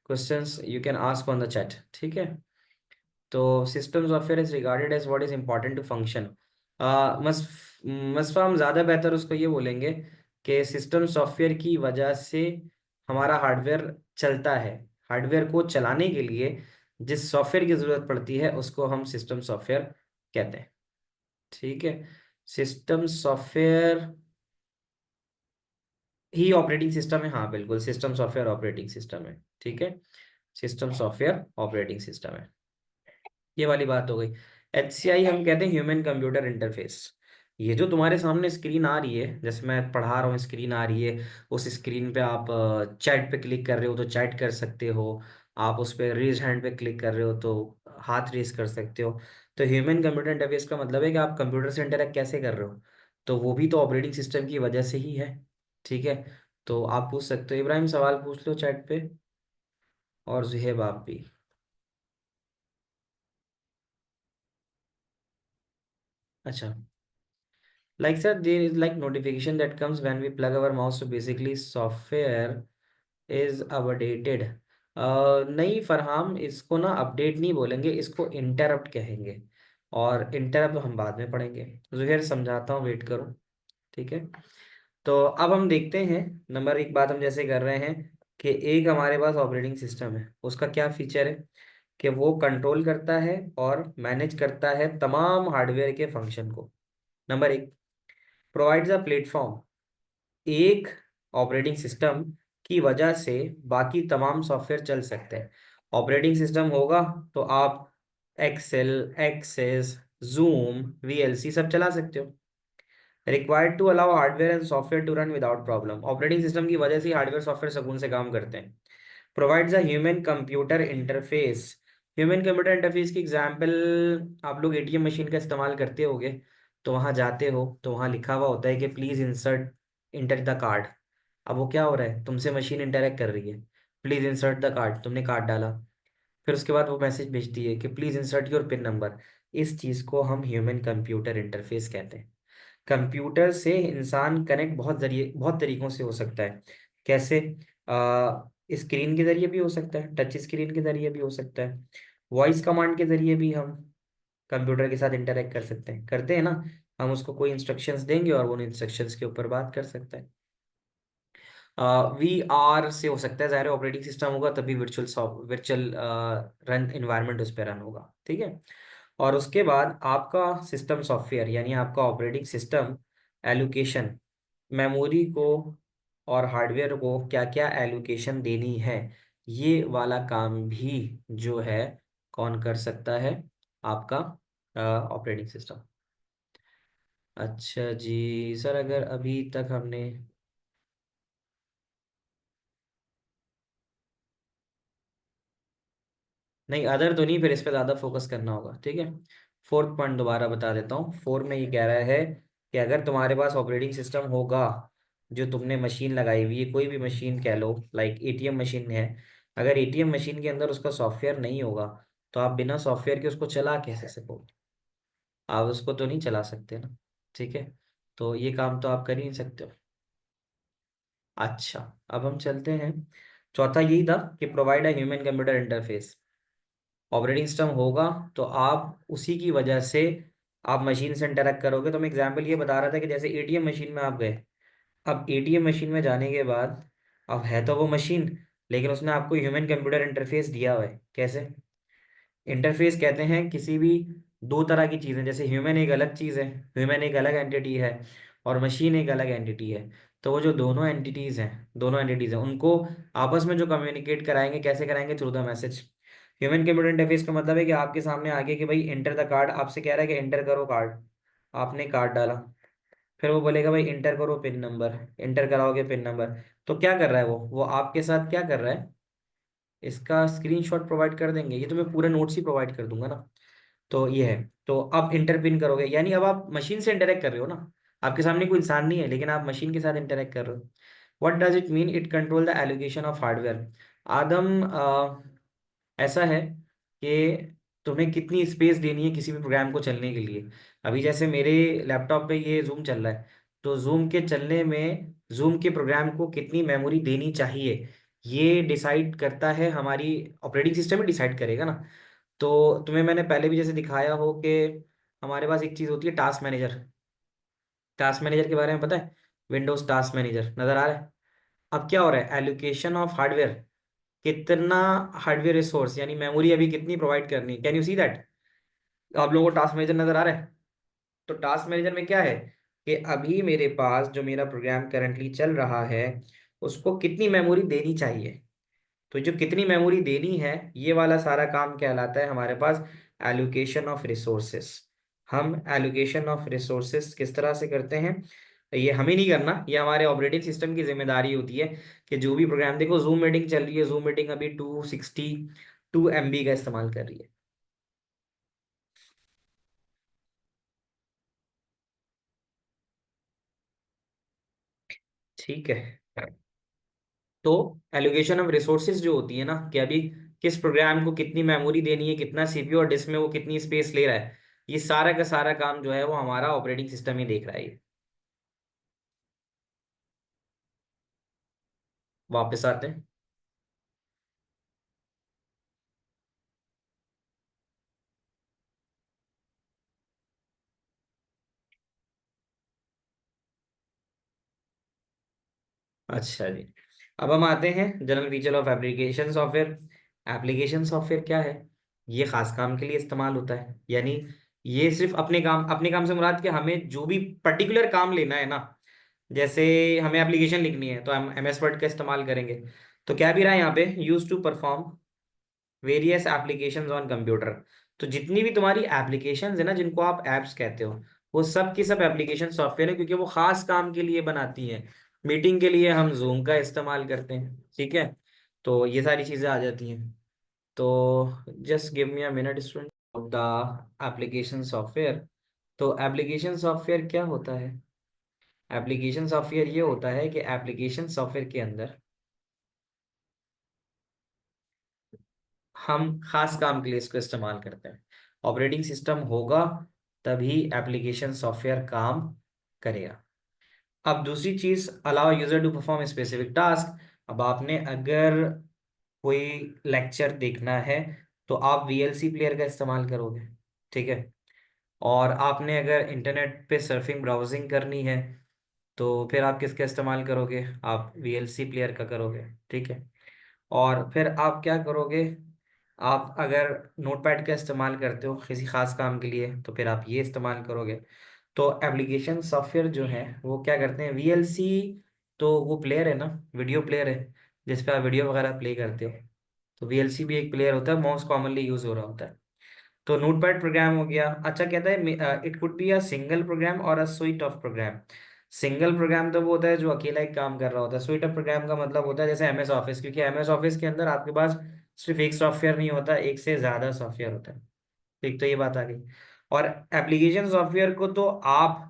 questions you can ask on the chat. ठीक है। तो system software is regarded as what is important to function. मस मसफा हम ज़्यादा बेहतर उसको ये बोलेंगे कि सिस्टम सॉफ्टवेयर की वजह से हमारा हार्डवेयर चलता है, हार्डवेयर को चलाने के लिए जिस सॉफ्टवेयर की जरूरत पड़ती है उसको हम सिस्टम सॉफ्टवेयर कहते हैं। ठीक है, सिस्टम सॉफ्टवेयर ही ऑपरेटिंग सिस्टम है, हाँ बिल्कुल, सिस्टम सॉफ्टवेयर ऑपरेटिंग सिस्टम है। ठीक है, सिस्टम सॉफ्टवेयर ऑपरेटिंग सिस्टम है, ये वाली बात हो गई। HCI हम कहते हैं ह्यूमन कंप्यूटर इंटरफेस। ये जो तुम्हारे सामने स्क्रीन आ रही है, जैसे मैं पढ़ा रहा हूँ स्क्रीन आ रही है, उस स्क्रीन पे आप चैट पे क्लिक कर रहे हो तो चैट कर सकते हो, आप उस पर रेज हैंड पे क्लिक कर रहे हो तो हाथ रेज कर सकते हो। तो ह्यूमन कंप्यूटर इंटरफेस का मतलब है कि आप कंप्यूटर से इंटरेक्ट कैसे कर रहे हो, तो वो भी तो ऑपरेटिंग सिस्टम की वजह से ही है। ठीक है, तो आप पूछ सकते हो, इब्राहिम सवाल पूछ लो चैट पे, और जुहेब आप भी। अच्छा, like sir, there is like notification that comes when we plug our mouse, so basically software is updated। नहीं फरहाम, इसको ना अपडेट नहीं बोलेंगे, इसको इंटरप्ट कहेंगे, और इंटरप्ट हम बाद में पढ़ेंगे। जुहैर समझाता हूँ, वेट करो। ठीक है, तो अब हम देखते हैं, नंबर एक बात हम जैसे कर रहे हैं कि एक हमारे पास ऑपरेटिंग सिस्टम है, उसका क्या फीचर है कि वो कंट्रोल करता है और मैनेज करता है तमाम हार्डवेयर के फंक्शन को। नंबर एक, प्रोवाइड्स अ प्लेटफॉर्म, एक ऑपरेटिंग सिस्टम की वजह से बाकी तमाम सॉफ्टवेयर चल सकते हैं। ऑपरेटिंग सिस्टम होगा तो आप एक्सेल, एक्सेस, जूम, वीएलसी सब चला सकते हो। Required to allow hardware and software to run without problem, operating system की वजह से हार्डवेयर सॉफ्टवेयर सुकून से काम करते हैं। Provides a human computer interface, human computer interface की एग्जांपल, आप लोग एटीएम मशीन का इस्तेमाल करते होगे, तो वहां जाते हो तो वहां लिखा हुआ होता है कि please insert enter the card. अब वो क्या हो रहा है, तुमसे मशीन इंटरेक्ट कर रही है, प्लीज इंसर्ट द कार्ड, तुमने कार्ड डाला, फिर उसके बाद वो मैसेज भेजती है कि please insert your pin number. इस चीज को हम ह्यूमन कंप्यूटर इंटरफेस कहते हैं। कंप्यूटर से इंसान कनेक्ट बहुत तरीकों से हो सकता है। कैसे? स्क्रीन के जरिए भी हो सकता है, टच स्क्रीन के जरिए भी हो सकता है, वॉइस कमांड के जरिए भी हम कंप्यूटर के साथ इंटरेक्ट कर सकते हैं, करते हैं ना। हम उसको कोई इंस्ट्रक्शंस देंगे और वो उन इंस्ट्रक्शंस के ऊपर बात कर सकता है। VR से हो सकता है, ज़ाहिर ऑपरेटिंग सिस्टम होगा तभी वर्चुअल रन इन्वायरमेंट उस पर रन होगा। ठीक है, और उसके बाद आपका सिस्टम सॉफ्टवेयर यानी आपका ऑपरेटिंग सिस्टम एलोकेशन, मेमोरी को और हार्डवेयर को क्या क्या एलोकेशन देनी है, ये वाला काम भी जो है कौन कर सकता है, आपका ऑपरेटिंग सिस्टम। अच्छा जी सर, अगर अभी तक हमने, नहीं अदर तो नहीं, फिर इस पे ज़्यादा फोकस करना होगा। ठीक है, फोर्थ पॉइंट दोबारा बता देता हूँ। फोर में ये कह रहा है कि अगर तुम्हारे पास ऑपरेटिंग सिस्टम होगा, जो तुमने मशीन लगाई हुई है, कोई भी मशीन कह लो, लाइक एटीएम मशीन है, अगर एटीएम मशीन के अंदर उसका सॉफ्टवेयर नहीं होगा तो आप बिना सॉफ्टवेयर के उसको चला कैसे सकोगे? आप उसको तो नहीं चला सकते ना। ठीक है, तो ये काम तो आप कर ही नहीं सकते हो। अच्छा, अब हम चलते हैं, चौथा यही था कि provide a human computer interface. Operating system होगा तो आप उसी की वजह से आप मशीन से इंटरेक्ट करोगे। तो मैं एग्जांपल ये बता रहा था कि जैसे एटीएम मशीन में आप गए, अब एटीएम मशीन में जाने के बाद, अब है तो वो मशीन, लेकिन उसने आपको ह्यूमन कंप्यूटर इंटरफेस दिया हुआ है। कैसे? इंटरफेस कहते हैं किसी भी दो तरह की चीज़ें, जैसे ह्यूमन एक अलग चीज़ है, ह्यूमन एक अलग एंटिटी है, और मशीन एक अलग एंटिटी है। तो वो जो दोनों एंटिटीज़ हैं उनको आपस में जो कम्युनिकेट कराएंगे, कैसे कराएंगे? Through the message. Human computer interface का मतलब है कि आपके सामने आगे कि भाई एंटर द कार्ड, आपसे कह रहा है कि एंटर करो कार्ड, आपने कार्ड डाला, फिर वो बोलेगा भाई एंटर करो पिन नंबर, एंटर कराओगे पिन नंबर। तो क्या कर रहा है वो आपके साथ क्या कर रहा है, इसका स्क्रीनशॉट प्रोवाइड कर देंगे, ये तो मैं पूरे नोट्स ही प्रोवाइड कर दूंगा ना। तो ये है, तो अब इंटर पिन करोगे यानी अब आप मशीन से इंटरेक्ट कर रहे हो ना, आपके सामने कोई इंसान नहीं है लेकिन आप मशीन के साथ इंटरेक्ट कर रहे हो। What does it mean? It control the allocation of hardware. Adam, ऐसा है कि तुम्हें कितनी स्पेस देनी है किसी भी प्रोग्राम को चलने के लिए। अभी जैसे मेरे लैपटॉप पे ये जूम चल रहा है, तो जूम के चलने में जूम के प्रोग्राम को कितनी मेमोरी देनी चाहिए, ये डिसाइड करता है हमारी ऑपरेटिंग सिस्टम ही डिसाइड करेगा ना। तो तुम्हें मैंने पहले भी जैसे दिखाया हो कि हमारे पास एक चीज़ होती है टास्क मैनेजर। टास्क मैनेजर के बारे में पता है? विंडोज टास्क मैनेजर नज़र आ रहा है? अब क्या हो रहा है, एलोकेशन ऑफ हार्डवेयर, कितना हार्डवेयर रिसोर्स यानी मेमोरी अभी कितनी प्रोवाइड करनी है, कैन यू सी दैट? आप लोगों को टास्क मैनेजर नजर आ रहा है? तो टास्क मैनेजर में क्या है कि अभी मेरे पास जो मेरा प्रोग्राम करंटली चल रहा है उसको कितनी मेमोरी देनी चाहिए। तो जो कितनी मेमोरी देनी है, ये वाला सारा काम कहलाता है हमारे पास एलोकेशन ऑफ रिसोर्सेस। हम एलोकेशन ऑफ रिसोर्सेस किस तरह से करते हैं, ये हमें नहीं करना, ये हमारे ऑपरेटिंग सिस्टम की जिम्मेदारी होती है कि जो भी प्रोग्राम, देखो जूम मीटिंग चल रही है, जूम मीटिंग अभी 262 MB का इस्तेमाल कर रही है। ठीक है। तो एलोकेशन ऑफ रिसोर्सेज जो होती है ना, कि अभी किस प्रोग्राम को कितनी मेमोरी देनी है, कितना सीपीयू और डिस्क में वो कितनी स्पेस ले रहा है, ये सारा का सारा काम जो है वो हमारा ऑपरेटिंग सिस्टम ही देख रहा है ये। वापस आते हैं। अच्छा जी, अब हम आते हैं general feature of application software. Application software क्या है? ये खास काम के लिए इस्तेमाल होता है, यानी ये सिर्फ अपने काम से मुराद कि हमें जो भी पर्टिकुलर काम लेना है ना, जैसे हमें एप्लीकेशन लिखनी है तो हम MS वर्ड का इस्तेमाल करेंगे। तो क्या भी रहा है यहाँ पे, use to perform various applications on computer. तो जितनी भी तुम्हारी एप्लीकेशंस है ना, जिनको आप ऐप्स कहते हो, वो सब की सब एप्लीकेशन सॉफ्टवेयर है, क्योंकि वो खास काम के लिए बनाती हैं। मीटिंग के लिए हम जूम का इस्तेमाल करते हैं, ठीक है। तो ये सारी चीजें आ जाती हैं। तो just give me a minute student of the application software. तो एप्लीकेशन सॉफ्टवेयर क्या होता है? एप्लीकेशन सॉफ्टवेयर ये होता है कि एप्लीकेशन सॉफ्टवेयर के अंदर हम खास काम के लिए इसको इस्तेमाल करते हैं। ऑपरेटिंग सिस्टम होगा तभी एप्लीकेशन सॉफ्टवेयर काम करेगा। अब दूसरी चीज, allow user to perform specific task. अब आपने अगर कोई लेक्चर देखना है तो आप VLC प्लेयर का इस्तेमाल करोगे, ठीक है। और आपने अगर इंटरनेट पे सर्फिंग ब्राउजिंग करनी है तो फिर आप किसका इस्तेमाल करोगे, आप VLC प्लेयर का करोगे, ठीक है। और फिर आप क्या करोगे, आप अगर नोटपैड का इस्तेमाल करते हो किसी खास काम के लिए तो फिर आप ये इस्तेमाल करोगे। तो एप्लीकेशन सॉफ्टवेयर जो है वो क्या करते हैं, VLC तो वो प्लेयर है ना, वीडियो प्लेयर है जिस पे आप वीडियो वगैरह प्ले करते हो। तो VLC भी एक प्लेयर होता है, मोस्ट कॉमनली यूज हो रहा होता है। तो नोटपैड प्रोग्राम हो गया। अच्छा, कहता है it could be a single program और a suite of program. Single program तो वो होता है जो अकेला एक काम कर रहा होता है। स्वीट ऑफ प्रोग्राम का मतलब होता है जैसे MS ऑफिस, क्योंकि MS ऑफिस के अंदर आपके पास सिर्फ एक सॉफ्टवेयर नहीं होता, एक से ज्यादा सॉफ्टवेयर होता है। ठीक, तो ये बात आ गई। और एप्लीकेशन सॉफ्टवेयर को तो आप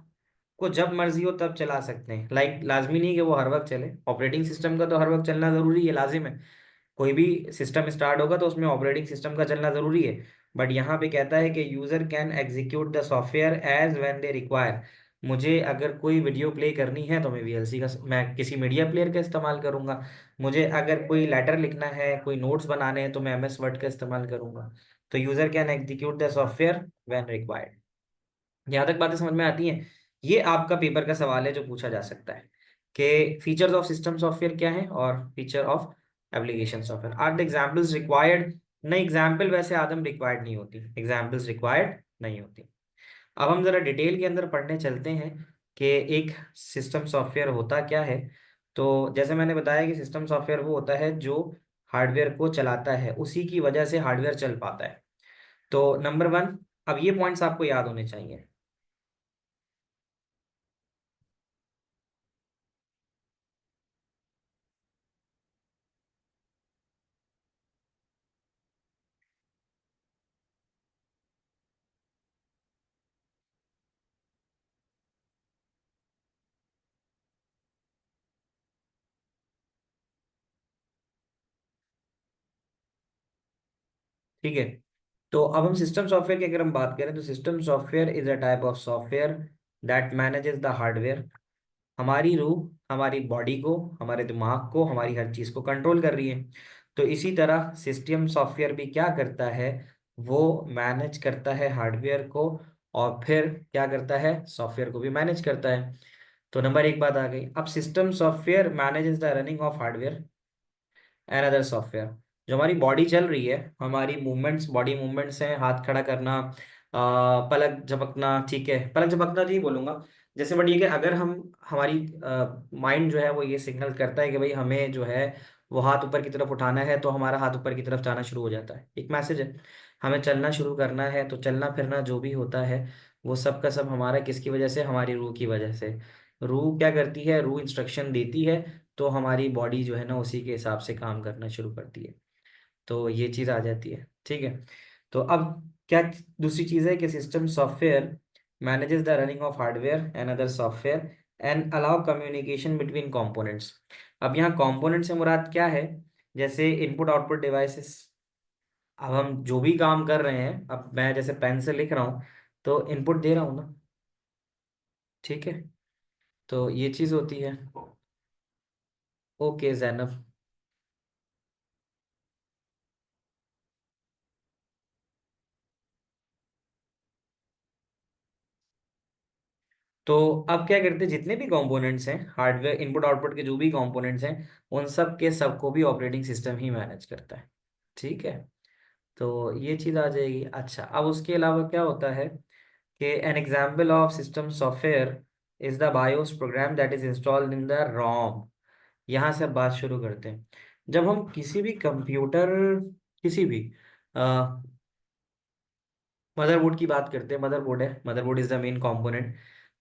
को जब मर्जी हो तब चला सकते हैं, लाइक लाजमी नहीं कि वो हर वक्त चले। ऑपरेटिंग सिस्टम का तो हर वक्त चलना जरूरी है, लाजिम है। कोई भी सिस्टम स्टार्ट होगा तो उसमें ऑपरेटिंग सिस्टम का चलना जरूरी है। बट यहाँ पे कहता है कि user can execute the software as when they require. मुझे अगर कोई वीडियो प्ले करनी है तो मैं VLC का, मैं किसी मीडिया प्लेयर का इस्तेमाल करूंगा। मुझे अगर कोई लेटर लिखना है, कोई नोट्स बनाने हैं तो मैं MS वर्ड का इस्तेमाल करूंगा। तो user can execute the software when required. यहाँ तक बातें समझ में आती हैं? ये आपका पेपर का सवाल है जो पूछा जा सकता है कि फीचर्स ऑफ सिस्टम सॉफ्टवेयर क्या है और feature of application software, are the examples required? नहीं, एग्जाम्पल वैसे आदम रिक्वायर्ड नहीं होती, एग्जाम्पल्स रिक्वायर्ड नहीं होती। अब हम जरा डिटेल के अंदर पढ़ने चलते हैं कि एक सिस्टम सॉफ्टवेयर होता क्या है। तो जैसे मैंने बताया कि सिस्टम सॉफ्टवेयर वो होता है जो हार्डवेयर को चलाता है, उसी की वजह से हार्डवेयर चल पाता है। तो नंबर वन, अब ये पॉइंट्स आपको याद होने चाहिए। ठीक है। तो अब हम सिस्टम सॉफ्टवेयर की अगर हम बात करें तो system software is a type of software that manages the hardware. हमारी रूह हमारी बॉडी को, हमारे दिमाग को, हमारी हर चीज को कंट्रोल कर रही है। तो इसी तरह सिस्टम सॉफ्टवेयर भी क्या करता है, वो मैनेज करता है हार्डवेयर को, और फिर क्या करता है, सॉफ्टवेयर को भी मैनेज करता है। तो नंबर एक बात आ गई। अब system software manages the running of hardware and other software. जो हमारी बॉडी चल रही है, हमारी मूवमेंट्स, बॉडी मूवमेंट्स हैं, हाथ खड़ा करना, पलक झपकना, ठीक है, पलक झपकना नहीं बोलूंगा, जैसे, बट ये कि अगर हम, हमारी माइंड जो है वो ये सिग्नल करता है कि भाई हमें जो है वो हाथ ऊपर की तरफ उठाना है, तो हमारा हाथ ऊपर की तरफ जाना शुरू हो जाता है, एक मैसेज है। हमें चलना शुरू करना है, तो चलना फिरना जो भी होता है वो सब का सब हमारा किसकी वजह से, हमारी रूह की वजह से। रूह क्या करती है, रूह इंस्ट्रक्शन देती है, तो हमारी बॉडी जो है ना उसी के हिसाब से काम करना शुरू करती है। तो ये चीज़ आ जाती है, ठीक है। तो अब क्या, दूसरी चीज़ है कि system software manages the running of hardware and other software and allow communication between components. अब यहाँ कंपोनेंट से मुराद क्या है, जैसे इनपुट आउटपुट डिवाइसेस। अब हम जो भी काम कर रहे हैं, अब मैं जैसे पेन से लिख रहा हूँ, तो इनपुट दे रहा हूँ ना, ठीक है। तो ये चीज़ होती है। ओके जैनब। तो अब क्या करते हैं, जितने भी कंपोनेंट्स हैं हार्डवेयर इनपुट आउटपुट के, जो भी कंपोनेंट्स हैं, उन सब के सबको भी ऑपरेटिंग सिस्टम ही मैनेज करता है, ठीक है। तो ये चीज़ आ जाएगी। अच्छा, अब उसके अलावा क्या होता है कि an example of system software is the BIOS program that is installed in the ROM. यहाँ से अब बात शुरू करते हैं। जब हम किसी भी कंप्यूटर, किसी भी मदरबोर्ड की बात करते हैं, मदरबोर्ड है, motherboard is the main component.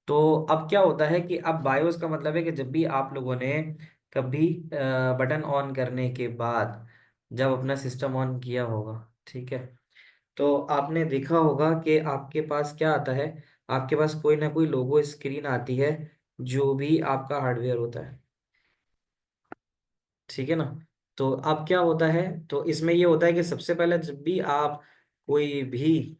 तो अब क्या होता है कि अब बायोस का मतलब है कि जब भी आप लोगों ने कभी बटन ऑन करने के बाद जब अपना सिस्टम ऑन किया होगा, ठीक है, तो आपने देखा होगा कि आपके पास क्या आता है, आपके पास कोई ना कोई लोगो स्क्रीन आती है, जो भी आपका हार्डवेयर होता है, ठीक है ना। तो अब क्या होता है, तो इसमें ये होता है कि सबसे पहले जब भी आप कोई भी,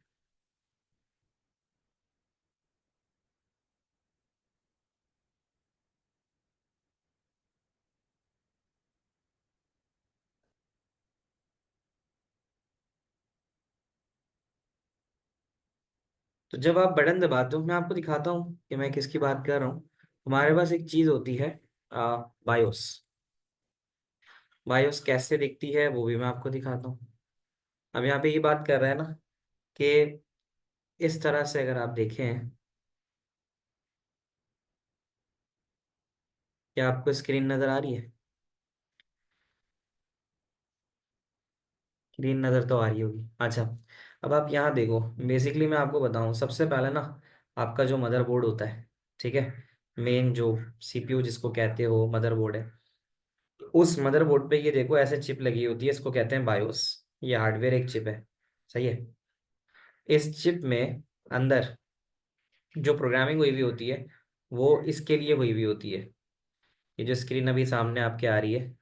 तो जब आप बटन दबाते हो, मैं आपको दिखाता हूँ कि मैं किसकी बात कर रहा हूँ। हमारे पास एक चीज होती है, बायोस। बायोस कैसे दिखती है वो भी मैं आपको दिखाता हूँ। अब यहाँ पे ये बात कर रहा है ना कि इस तरह से अगर आप देखें, क्या आपको स्क्रीन नजर आ रही है? स्क्रीन नजर तो आ रही होगी, अच्छा। अब आप यहाँ देखो, बेसिकली मैं आपको बताऊँ, सबसे पहले ना आपका जो मदरबोर्ड होता है, ठीक है, मेन जो सीपीयू जिसको कहते हो मदरबोर्ड है, उस मदरबोर्ड पे ये देखो ऐसे चिप लगी होती है, इसको कहते हैं बायोस। ये हार्डवेयर एक चिप है, सही है। इस चिप में अंदर जो प्रोग्रामिंग हुई हुई होती है वो इसके लिए हुई हुई होती है। ये जो स्क्रीन अभी सामने आपके आ रही है,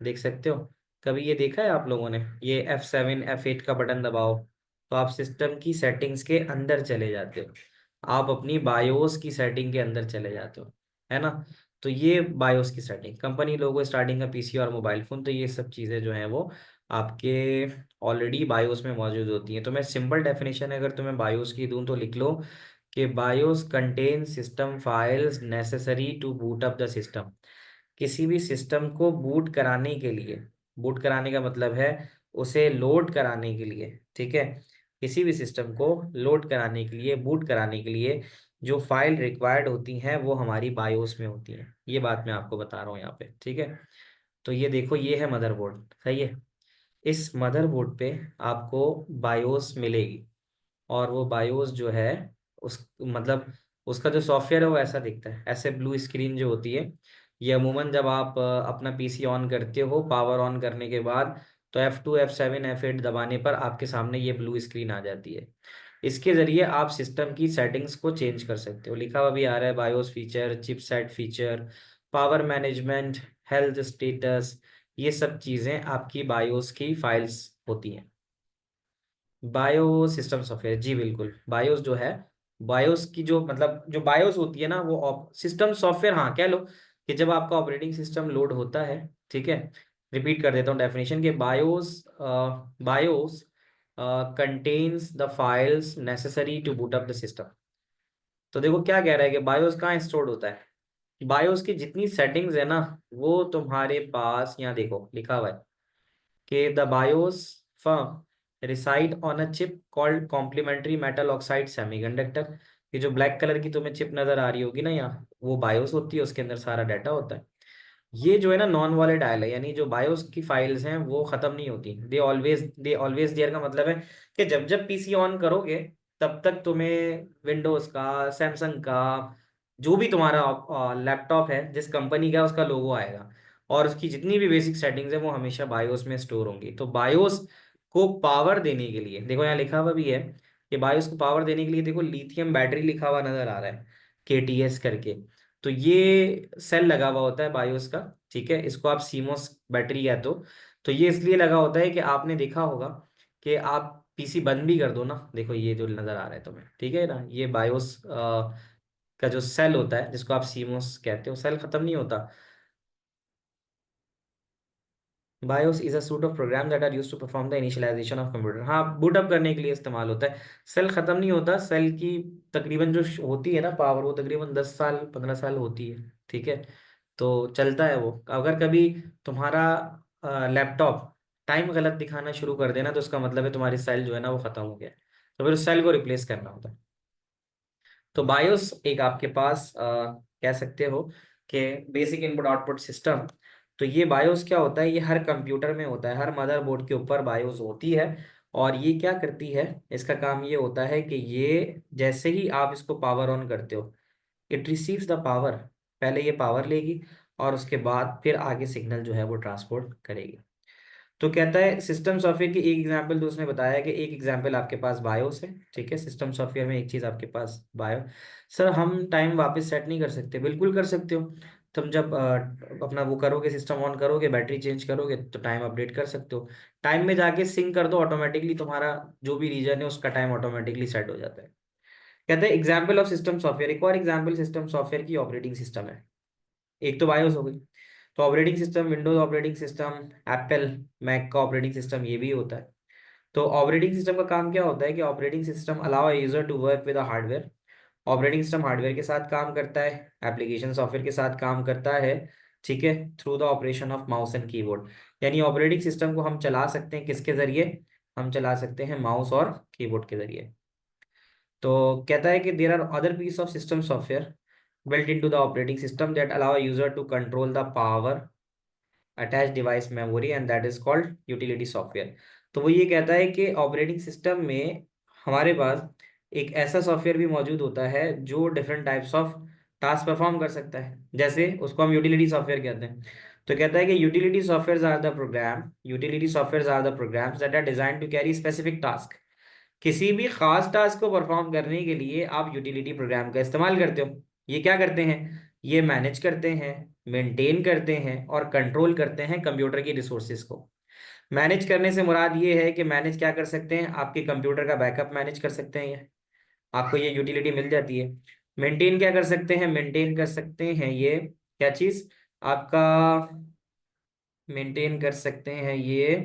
देख सकते हो। कभी ये देखा है आप लोगों ने, ये F7 F8 का बटन दबाओ तो आप सिस्टम की सेटिंग्स के अंदर चले जाते हो, आप अपनी बायोस की सेटिंग के अंदर चले जाते हो, है ना। तो ये बायोस की सेटिंग, कंपनी लोगो, स्टार्टिंग का पीसी और मोबाइल फोन, तो ये सब चीज़ें जो हैं वो आपके ऑलरेडी बायोस में मौजूद होती हैं। तो मैं सिंपल डेफिनेशन अगर तुम्हें बायोस की दूं तो लिख लो कि BIOS contain system files necessary to boot up the system. किसी भी सिस्टम को बूट कराने के लिए, बूट कराने का मतलब है उसे लोड कराने के लिए, ठीक है, किसी भी सिस्टम को लोड कराने के लिए, बूट कराने के लिए जो फाइल रिक्वायर्ड होती हैं वो हमारी बायोस में होती हैं। ये बात मैं आपको बता रहा हूँ यहाँ पे, ठीक है। तो ये देखो, ये है मदरबोर्ड, सही है। इस मदरबोर्ड पे आपको बायोस मिलेगी, और वो बायोस जो है, उस मतलब उसका जो सॉफ्टवेयर है वो ऐसा दिखता है, ऐसे ब्लू स्क्रीन जो होती है। ये अमूमन जब आप अपना पीसी ऑन करते हो, पावर ऑन करने के बाद, तो F2 F7 F8 दबाने पर आपके सामने ये ब्लू स्क्रीन आ जाती है। इसके जरिए आप सिस्टम की सेटिंग्स को चेंज कर सकते हो। लिखा हुआ भी आ रहा है, BIOS feature, chipset feature, power management, health status, ये सब चीज़ें आपकी बायोस की फाइल्स होती हैं। बायो सिस्टम सॉफ्टवेयर, जी बिल्कुल, बायोस जो है, बायोस की जो मतलब जो बायोस होती है ना वो सिस्टम सॉफ्टवेयर, हाँ कह लो कि जब आपका ऑपरेटिंग सिस्टम लोड होता है, ठीक है। रिपीट कर देता हूँ डेफिनेशन के, BIOS, BIOS contains the files necessary to boot up the system. तो देखो क्या कह रहा है कि बायोस कहाँ स्टोर्ड होता है, बायोस की जितनी सेटिंग्स है ना, वो तुम्हारे पास यहाँ देखो लिखा हुआ है कि the BIOS firm reside on a chip called complementary metal oxide semiconductor. ये जो ब्लैक कलर की तुम्हें चिप नजर आ रही होगी ना यहाँ, वो बायोस होती है, उसके अंदर सारा डाटा होता है। ये जो है ना नॉन वॉलेटाइल है, यानी जो बायोस की फाइल्स हैं वो खत्म नहीं होती, दे ऑलवेज देयर का मतलब है कि जब जब पीसी ऑन करोगे तब तक तुम्हें विंडोज का, सैमसंग का, जो भी तुम्हारा लैपटॉप है जिस कंपनी का है, उसका लोगो आएगा, और उसकी जितनी भी बेसिक सेटिंग्स है वो हमेशा बायोस में स्टोर होंगी। तो बायोस को पावर देने के लिए देखो यहाँ लिखा हुआ भी है कि बायोस को पावर देने के लिए देखो लिथियम बैटरी लिखा हुआ नजर आ रहा है, केटीएस करके। तो ये सेल लगा हुआ होता है बायोस का, ठीक है, इसको आप सीमोस बैटरी कहते हो। तो ये इसलिए लगा होता है कि आपने देखा होगा कि आप पीसी बंद भी कर दो ना, देखो ये जो नजर आ रहा है तुम्हें, ठीक है ना, ये बायोस का जो सेल होता है जिसको आप सीमोस कहते हो, सेल खत्म नहीं होता। BIOS is a suite of program that are used to perform the initialisation of computer. हाँ, बूट अप करने के लिए इस्तेमाल होता है। सेल खत्म नहीं होता, सेल की तकरीबन जो होती है ना पावर, वो तकरीबन 10 साल 15 साल होती है, ठीक है। तो चलता है वो। अगर कभी तुम्हारा लैपटॉप टाइम गलत दिखाना शुरू कर देना, तो उसका मतलब है तुम्हारी सेल जो है ना वो खत्म हो गया है। तो फिर उस सेल को रिप्लेस करना होता है। तो बायोस एक आपके पास कह सकते हो कि बेसिक इनपुट आउटपुट सिस्टम। तो ये बायोस क्या होता है, ये हर कंप्यूटर में होता है, हर मदरबोर्ड के ऊपर बायोस होती है। और ये क्या करती है, इसका काम ये होता है कि ये जैसे ही आप इसको पावर ऑन करते हो, इट रिसीव्स द पावर। पहले ये पावर लेगी और उसके बाद फिर आगे सिग्नल जो है वो ट्रांसपोर्ट करेगी। तो कहता है सिस्टम सॉफ्टवेयर की एक एग्जांपल, तो उसने बताया कि एक एग्जांपल आपके पास बायोस है, ठीक है, सिस्टम सॉफ्टवेयर में एक चीज आपके पास बायो। सर हम टाइम वापस सेट नहीं कर सकते? बिल्कुल कर सकते हो। तुम जब अपना वो करोगे, सिस्टम ऑन करोगे, बैटरी चेंज करोगे, तो टाइम अपडेट कर सकते हो। टाइम में जाके सिंक कर दो, ऑटोमेटिकली तुम्हारा जो भी रीजन है उसका टाइम ऑटोमेटिकली सेट हो जाता है। कहते हैं एग्जाम्पल ऑफ सिस्टम सॉफ्टवेयर, एक और एग्जाम्पल सिस्टम सॉफ्टवेयर की ऑपरेटिंग सिस्टम है। एक तो बायोस हो गई। तो operating system, Windows operating system, Apple Mac का ऑपरेटिंग सिस्टम, ये भी होता है। तो ऑपरेटिंग सिस्टम का काम क्या होता है कि operating system allow user to work with hardware. Operating system hardware के साथ काम करता है, एप्लीकेशन सॉफ्टवेयर के साथ काम करता है, ठीक है, through the operation of mouse and keyboard. यानी ऑपरेटिंग सिस्टम को हम चला सकते हैं किसके जरिए? हम चला सकते हैं माउस और कीबोर्ड के जरिए। तो कहता है कि there are other piece of system software built into the operating system that allow a user to control the power attached device memory and that is called utility software। तो वो ये कहता है कि ऑपरेटिंग सिस्टम में हमारे पास एक ऐसा सॉफ्टवेयर भी मौजूद होता है जो different types of task perform कर सकता है, जैसे उसको हम यूटिलिटी सॉफ्टवेयर कहते हैं। तो कहता है कि utility software are the programs that are design to carry specific task. किसी भी खास टास्क को परफॉर्म करने के लिए आप यूटिलिटी प्रोग्राम का इस्तेमाल करते हो। ये क्या करते हैं? ये मैनेज करते हैं, मेंटेन करते हैं और कंट्रोल करते हैं कंप्यूटर की रिसोर्सेज को। मैनेज करने से मुराद ये है कि मैनेज क्या कर सकते हैं, आपके कंप्यूटर का बैकअप मैनेज कर सकते हैं, ये आपको ये यूटिलिटी मिल जाती है। मेंटेन क्या कर सकते हैं? मेंटेन कर सकते हैं ये क्या चीज आपका, मेंटेन कर सकते हैं ये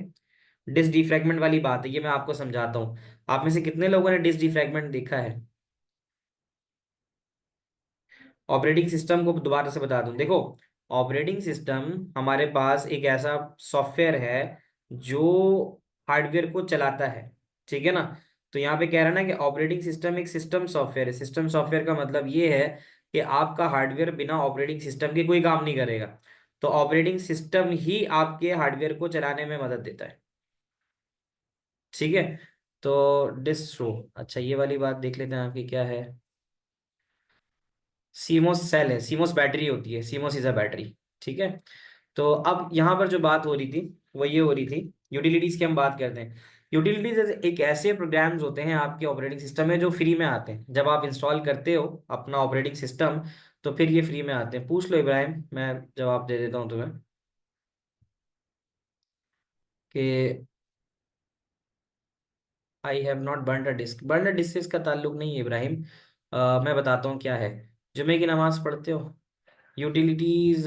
डिस्क डिफ्रैगमेंट वाली बात है, ये मैं आपको समझाता हूँ। आप में से कितने लोगों ने डिस्क डिफ्रैगमेंट देखा है? ऑपरेटिंग सिस्टम को दोबारा से बता दूं, देखो ऑपरेटिंग सिस्टम हमारे पास एक ऐसा सॉफ्टवेयर है जो हार्डवेयर को चलाता है, ठीक है ना। तो यहाँ पे कह रहा है ना कि ऑपरेटिंग सिस्टम एक सिस्टम सॉफ्टवेयर है। सिस्टम सॉफ्टवेयर का मतलब ये है कि आपका हार्डवेयर बिना ऑपरेटिंग सिस्टम के कोई काम नहीं करेगा। तो ऑपरेटिंग सिस्टम ही आपके हार्डवेयर को चलाने में मदद देता है, ठीक है। तो डिस्क रो, अच्छा ये वाली बात देख लेते हैं आपकी क्या है। सीमोस सेल है, सीमोस बैटरी होती है, सीमोस इज अ बैटरी, ठीक है। तो अब यहाँ पर जो बात हो रही थी वो ये हो रही थी, यूटिलिटीज की हम बात करते हैं। यूटिलिटीज एक ऐसे प्रोग्राम्स होते हैं आपके ऑपरेटिंग सिस्टम में जो फ्री में आते हैं। जब आप इंस्टॉल करते हो अपना ऑपरेटिंग सिस्टम, तो फिर ये फ्री में आते हैं। पूछ लो इब्राहिम, मैं जवाब दे देता हूँ तुम्हें कि I have not burn a disk. Burn a disk से इसका ताल्लुक नहीं है इब्राहिम। मैं बताता हूँ क्या है। जुमे की नमाज पढ़ते हो? यूटिलिटीज,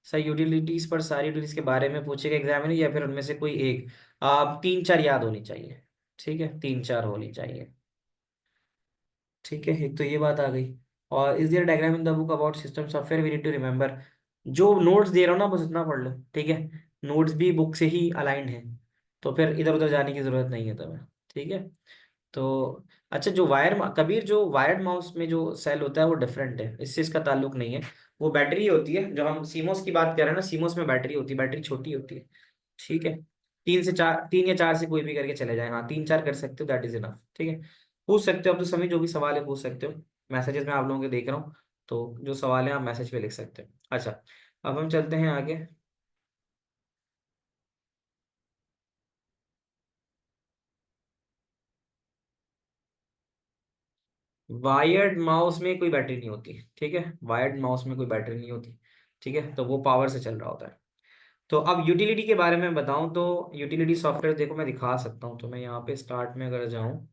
सर यूटिलिटीज पर सारी यूटिलिटीज के बारे में पूछेगा एग्जामिनर, या फिर उनमें से कोई एक? आप तीन चार याद होनी चाहिए, ठीक है, तीन चार होनी चाहिए, ठीक है। एक तो ये बात आ गई। और is there diagram in the book about system software, we need to remember. जो नोट्स दे रहा हूँ ना बस इतना पढ़ लो, ठीक है। नोट्स भी बुक से ही अलाइंड है, तो फिर इधर उधर जाने की जरूरत नहीं है तुम्हें, ठीक है। तो अच्छा, जो कबीर, जो वायर्ड माउस में जो सेल होता है वो डिफरेंट है, इससे इसका ताल्लुक नहीं है। वो बैटरी होती है, जो हम सीमोस की बात कर रहे हैं ना, सीमोस में बैटरी होती है, बैटरी छोटी होती है, ठीक है। 3 से 4, 3 या 4 से कोई भी करके चले जाए, हाँ 3-4 कर सकते हो, दैट इज इनफ, ठीक है। पूछ सकते हो अब तो सभी, जो भी सवाल है पूछ सकते हो। मैसेजेस में आप लोगों के देख रहा हूँ, तो जो सवाल है आप मैसेज पे लिख सकते हो। अच्छा, अब हम चलते हैं आगे। वायर्ड माउस में कोई बैटरी नहीं होती, ठीक है। वायर्ड माउस में कोई बैटरी नहीं होती, ठीक है, तो वो पावर से चल रहा होता है। तो अब यूटिलिटी के बारे में बताऊं तो यूटिलिटी सॉफ्टवेयर देखो मैं दिखा सकता हूँ, तो मैं यहाँ पे स्टार्ट में अगर जाऊं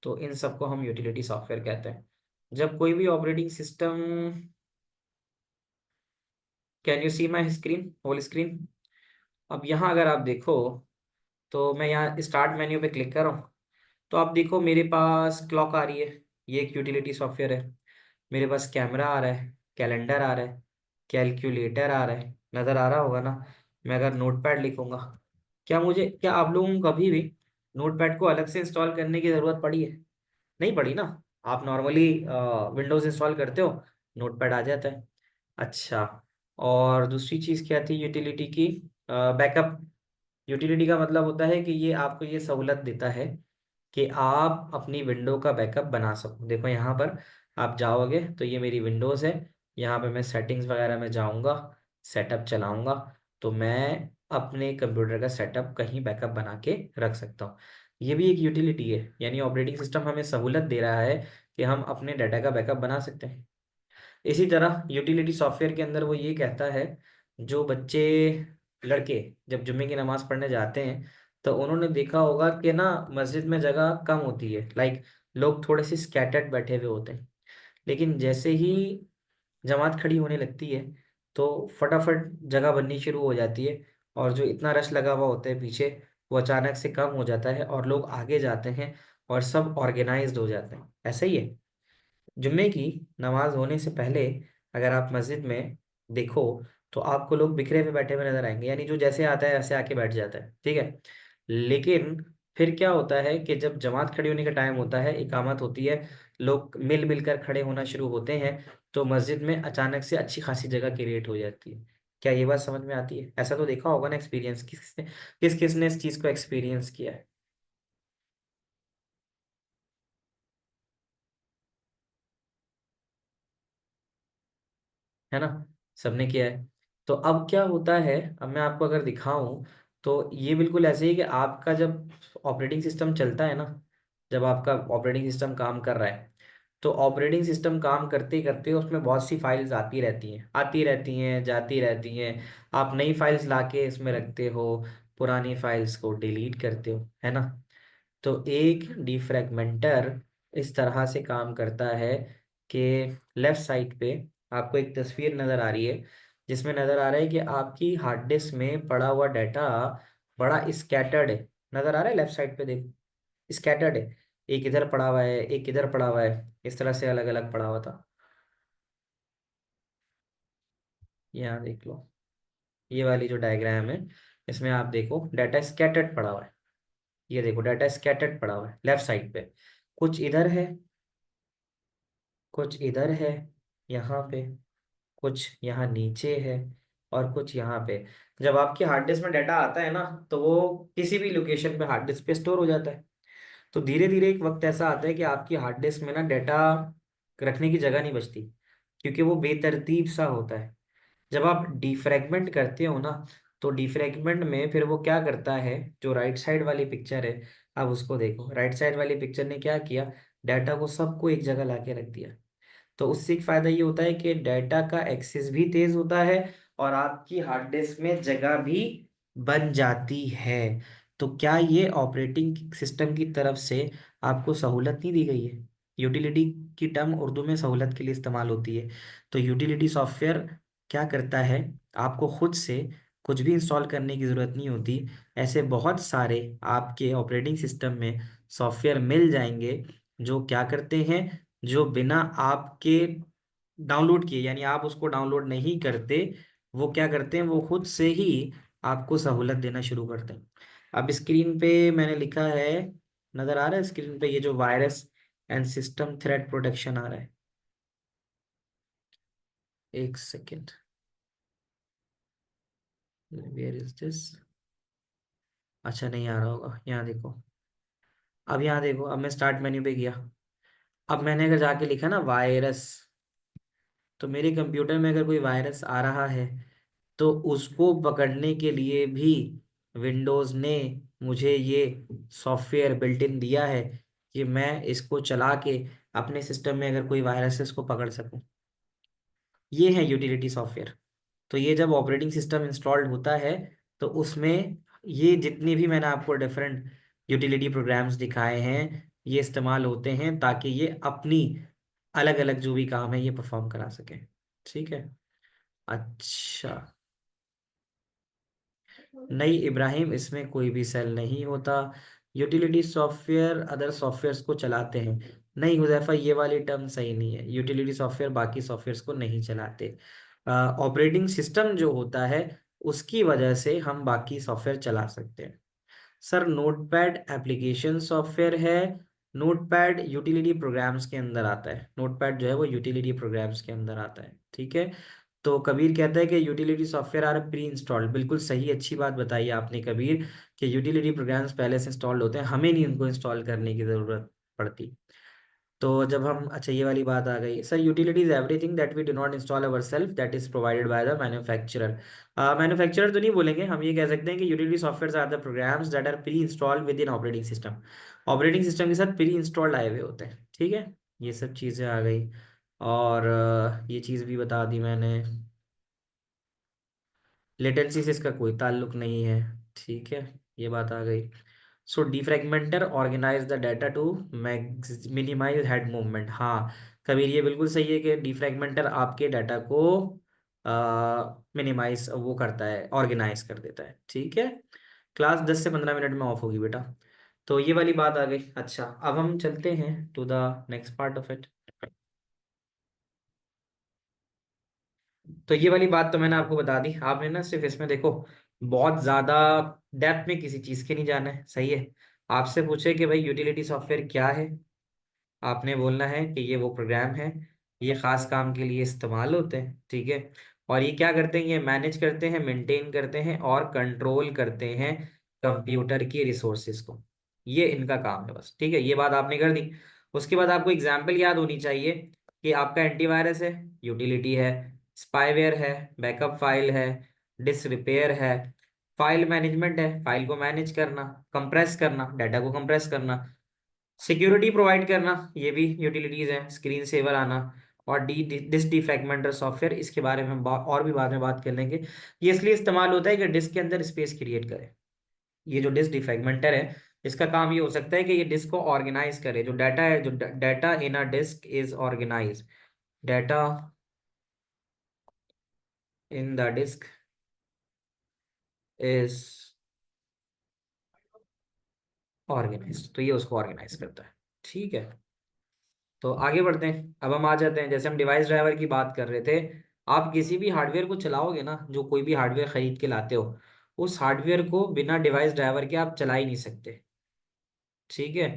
तो इन सबको हम यूटिलिटी सॉफ्टवेयर कहते हैं। जब कोई भी operating system, can you see my screen, whole screen? अब यहाँ अगर आप देखो, तो मैं यहाँ स्टार्ट मेन्यू पे क्लिक कर रहा हूँ, तो आप देखो मेरे पास क्लॉक आ रही है, ये एक यूटिलिटी सॉफ्टवेयर है। मेरे पास कैमरा आ रहा है, कैलेंडर आ रहा है, कैलकुलेटर आ रहा है, नज़र आ रहा होगा ना। मैं अगर नोटपैड लिखूंगा, क्या आप लोगों को कभी भी नोटपैड को अलग से इंस्टॉल करने की ज़रूरत पड़ी है? नहीं पड़ी ना। आप नॉर्मली विंडोज़ इंस्टॉल करते हो, नोटपैड आ जाता है। अच्छा, और दूसरी चीज़ क्या थी यूटिलिटी की? बैकअप। यूटिलिटी का मतलब होता है कि ये आपको ये सहूलत देता है कि आप अपनी विंडो का बैकअप बना सको। देखो यहाँ पर आप जाओगे तो ये मेरी विंडोज़ है, यहाँ पे मैं सेटिंग्स वगैरह में जाऊँगा, सेटअप चलाऊँगा, तो मैं अपने कंप्यूटर का सेटअप कहीं बैकअप बना के रख सकता हूँ। ये भी एक यूटिलिटी है, यानी ऑपरेटिंग सिस्टम हमें सहूलत दे रहा है कि हम अपने डाटा का बैकअप बना सकते हैं। इसी तरह यूटिलिटी सॉफ्टवेयर के अंदर वो ये कहता है, जो बच्चे, लड़के जब जुम्मे की नमाज पढ़ने जाते हैं, तो उन्होंने देखा होगा कि ना मस्जिद में जगह कम होती है, लाइक लोग थोड़े से स्कैटर्ड बैठे हुए होते हैं। लेकिन जैसे ही जमात खड़ी होने लगती है, तो फटाफट जगह बननी शुरू हो जाती है, और जो इतना रश लगा हुआ होता है पीछे, वो अचानक से कम हो जाता है और लोग आगे जाते हैं और सब ऑर्गेनाइज्ड हो जाते हैं। ऐसा ही है, जुम्मे की नमाज होने से पहले अगर आप मस्जिद में देखो, तो आपको लोग बिखरे हुए बैठे हुए नजर आएंगे, यानी जो जैसे आता है ऐसे आके बैठ जाता है, ठीक है। लेकिन फिर क्या होता है कि जब जमात खड़ी होने का टाइम होता है, इकामत होती है, लोग मिल मिलकर खड़े होना शुरू होते हैं, तो मस्जिद में अचानक से अच्छी खासी जगह क्रिएट हो जाती है। क्या ये बात समझ में आती है? ऐसा तो देखा होगा ना एक्सपीरियंस, किस किसने इस चीज़ को एक्सपीरियंस किया है ना? सबने किया है। तो अब क्या होता है, अब मैं आपको अगर दिखाऊं, तो ये बिल्कुल ऐसे ही कि आपका जब ऑपरेटिंग सिस्टम चलता है ना, जब आपका ऑपरेटिंग सिस्टम काम कर रहा है, तो ऑपरेटिंग सिस्टम काम करते करते उसमें बहुत सी फाइल्स आती रहती हैं, जाती रहती हैं। आप नई फाइल्स लाके इसमें रखते हो, पुरानी फाइल्स को डिलीट करते हो, है ना। तो एक डिफ्रैगमेंटर इस तरह से काम करता है कि लेफ्ट साइड पे आपको एक तस्वीर नज़र आ रही है, जिसमें नज़र आ रहा है कि आपकी हार्ड डिस्क में पड़ा हुआ डाटा बड़ा स्कैटर्ड है। नज़र आ रहा है लेफ्ट साइड पे, देखो स्कैटर्ड है। एक इधर पड़ा हुआ है, एक इधर पड़ा हुआ है, इस तरह से अलग अलग पड़ा हुआ था। यहाँ देख लो, ये वाली जो डायग्राम है, इसमें आप देखो डाटा स्कैटर्ड पड़ा हुआ है। ये देखो डाटा स्कैटर्ड पड़ा हुआ है लेफ्ट साइड पे, कुछ इधर है, कुछ इधर है, यहाँ पे कुछ, यहाँ नीचे है, और कुछ यहाँ पे। जब आपकी हार्ड डिस्क में डाटा आता है ना, तो वो किसी भी लोकेशन पे हार्ड डिस्क पे स्टोर हो जाता है। तो धीरे धीरे एक वक्त ऐसा आता है कि आपकी हार्ड डिस्क में ना डाटा रखने की जगह नहीं बचती, क्योंकि वो बेतरतीब सा होता है। जब आप डिफ्रैगमेंट करते हो ना, तो डिफ्रैगमेंट में फिर वो क्या करता है, जो राइट साइड वाली पिक्चर है, आप उसको देखो, राइट साइड वाली पिक्चर ने क्या किया, डाटा को सबको एक जगह लाके रख दिया। तो उससे एक फायदा ये होता है कि डाटा का एक्सेस भी तेज होता है, और आपकी हार्ड डिस्क में जगह भी बन जाती है। तो क्या ये ऑपरेटिंग सिस्टम की तरफ से आपको सहूलत नहीं दी गई है? यूटिलिटी की टर्म उर्दू में सहूलत के लिए इस्तेमाल होती है। तो यूटिलिटी सॉफ्टवेयर क्या करता है, आपको खुद से कुछ भी इंस्टॉल करने की ज़रूरत नहीं होती। ऐसे बहुत सारे आपके ऑपरेटिंग सिस्टम में सॉफ्टवेयर मिल जाएंगे, जो क्या करते हैं, जो बिना आपके डाउनलोड किए, यानी आप उसको डाउनलोड नहीं करते, वो क्या करते हैं, वो खुद से ही आपको सहूलत देना शुरू करते हैं। अब स्क्रीन पे मैंने लिखा है, नजर आ रहा है स्क्रीन पे, ये जो virus and system threat protection आ रहा है। एक सेकेंड, वेयर इज दिस। अच्छा नहीं आ रहा होगा, यहाँ देखो। अब यहाँ देखो, अब मैं स्टार्ट मेन्यू पे गया। अब मैंने अगर जाके लिखा ना वायरस, तो मेरे कंप्यूटर में अगर कोई वायरस आ रहा है, तो उसको पकड़ने के लिए भी विंडोज़ ने मुझे ये सॉफ्टवेयर बिल्ट इन दिया है कि मैं इसको चला के अपने सिस्टम में अगर कोई वायरस है उसको पकड़ सकूं। ये है यूटिलिटी सॉफ्टवेयर। तो ये जब ऑपरेटिंग सिस्टम इंस्टॉल्ड होता है, तो उसमें ये जितने भी मैंने आपको डिफरेंट यूटिलिटी प्रोग्राम्स दिखाए हैं, ये इस्तेमाल होते हैं ताकि ये अपनी अलग अलग जो भी काम है ये परफॉर्म करा सकें। ठीक है। अच्छा, नहीं इब्राहिम, इसमें कोई भी सेल नहीं होता। यूटिलिटी सॉफ्टवेयर अदर सॉफ्टवेयर्स को चलाते हैं। नहीं हुजैफा, ये वाली टर्म सही नहीं है। यूटिलिटी सॉफ्टवेयर बाकी सॉफ्टवेयर्स को नहीं चलाते। ऑपरेटिंग सिस्टम जो होता है उसकी वजह से हम बाकी सॉफ्टवेयर चला सकते हैं। सर नोटपैड एप्लीकेशन सॉफ्टवेयर है। नोटपैड यूटिलिटी प्रोग्राम्स के अंदर आता है। नोटपैड जो है वो यूटिलिटी प्रोग्राम्स के अंदर आता है। ठीक है। तो कबीर कहता है कि utility software are pre installed. बिल्कुल सही, अच्छी बात बताई आपने कबीर, कि यूटिलिटी प्रोग्राम्स पहले से इंस्टॉल्ड होते हैं, हमें नहीं उनको इंस्टॉल करने की ज़रूरत पड़ती। तो जब हम, अच्छा ये वाली बात आ गई sir, utility is everything that we do not install ourself, that is provided by the manufacturer. Manufacturer तो नहीं बोलेंगे हम, ये कह सकते हैं कि utility software are the programs that are pre installed within operating system. Operating system के साथ प्री इंस्टॉल्ड आए हुए होते हैं। ठीक है। ये सब चीज़ें आ गई। और ये चीज़ भी बता दी मैंने। लेटेंसी से इसका कोई ताल्लुक नहीं है। ठीक है, ये बात आ गई। So defragmenter organise the data to minimise head movement. हाँ कबीर, ये बिल्कुल सही है कि डिफ्रैगमेंटर आपके डाटा को मिनिमाइज वो करता है, ऑर्गेनाइज कर देता है। ठीक है। क्लास 10 से 15 मिनट में ऑफ होगी बेटा। तो ये वाली बात आ गई। अच्छा, अब हम चलते हैं to the next part of it. तो ये वाली बात तो मैंने आपको बता दी। आपने ना सिर्फ इसमें देखो, बहुत ज्यादा डेप्थ में किसी चीज के नहीं जाना है। सही है। आपसे पूछे कि भाई यूटिलिटी सॉफ्टवेयर क्या है, आपने बोलना है कि ये वो प्रोग्राम है, ये खास काम के लिए इस्तेमाल होते हैं। ठीक है। और ये क्या करते हैं, ये मैनेज करते हैं, मेंटेन करते हैं और कंट्रोल करते हैं कंप्यूटर की रिसोर्सेज को। ये इनका काम है बस। ठीक है, ये बात आपने कर दी। उसके बाद आपको एग्जाम्पल याद होनी चाहिए कि आपका एंटीवायरस है, यूटिलिटी है, स्पाईवेयर है, बैकअप फाइल है, डिस्क रिपेयर है, फाइल मैनेजमेंट है, फाइल को मैनेज करना, कंप्रेस करना, डाटा को कंप्रेस करना, सिक्योरिटी प्रोवाइड करना, ये भी यूटिलिटीज हैं, स्क्रीन सेवर आना, और डिस्क डिफ्रैगमेंटर सॉफ्टवेयर, इसके बारे में हम और भी बाद में बात कर लेंगे। ये इसलिए इस्तेमाल होता है कि डिस्क के अंदर स्पेस क्रिएट करे। ये जो डिस्क डिफ्रैगमेंटर है, इसका काम ये हो सकता है कि ये डिस्क को ऑर्गेनाइज करे। जो डाटा है, जो data in a disk is organise, data in the disk is organise, तो ये उसको ऑर्गेनाइज करता है। ठीक है। तो आगे बढ़ते हैं। अब हम आ जाते हैं, जैसे हम डिवाइस ड्राइवर की बात कर रहे थे। आप किसी भी हार्डवेयर को चलाओगे ना, जो कोई भी हार्डवेयर खरीद के लाते हो, उस हार्डवेयर को बिना डिवाइस ड्राइवर के आप चला ही नहीं सकते। ठीक है।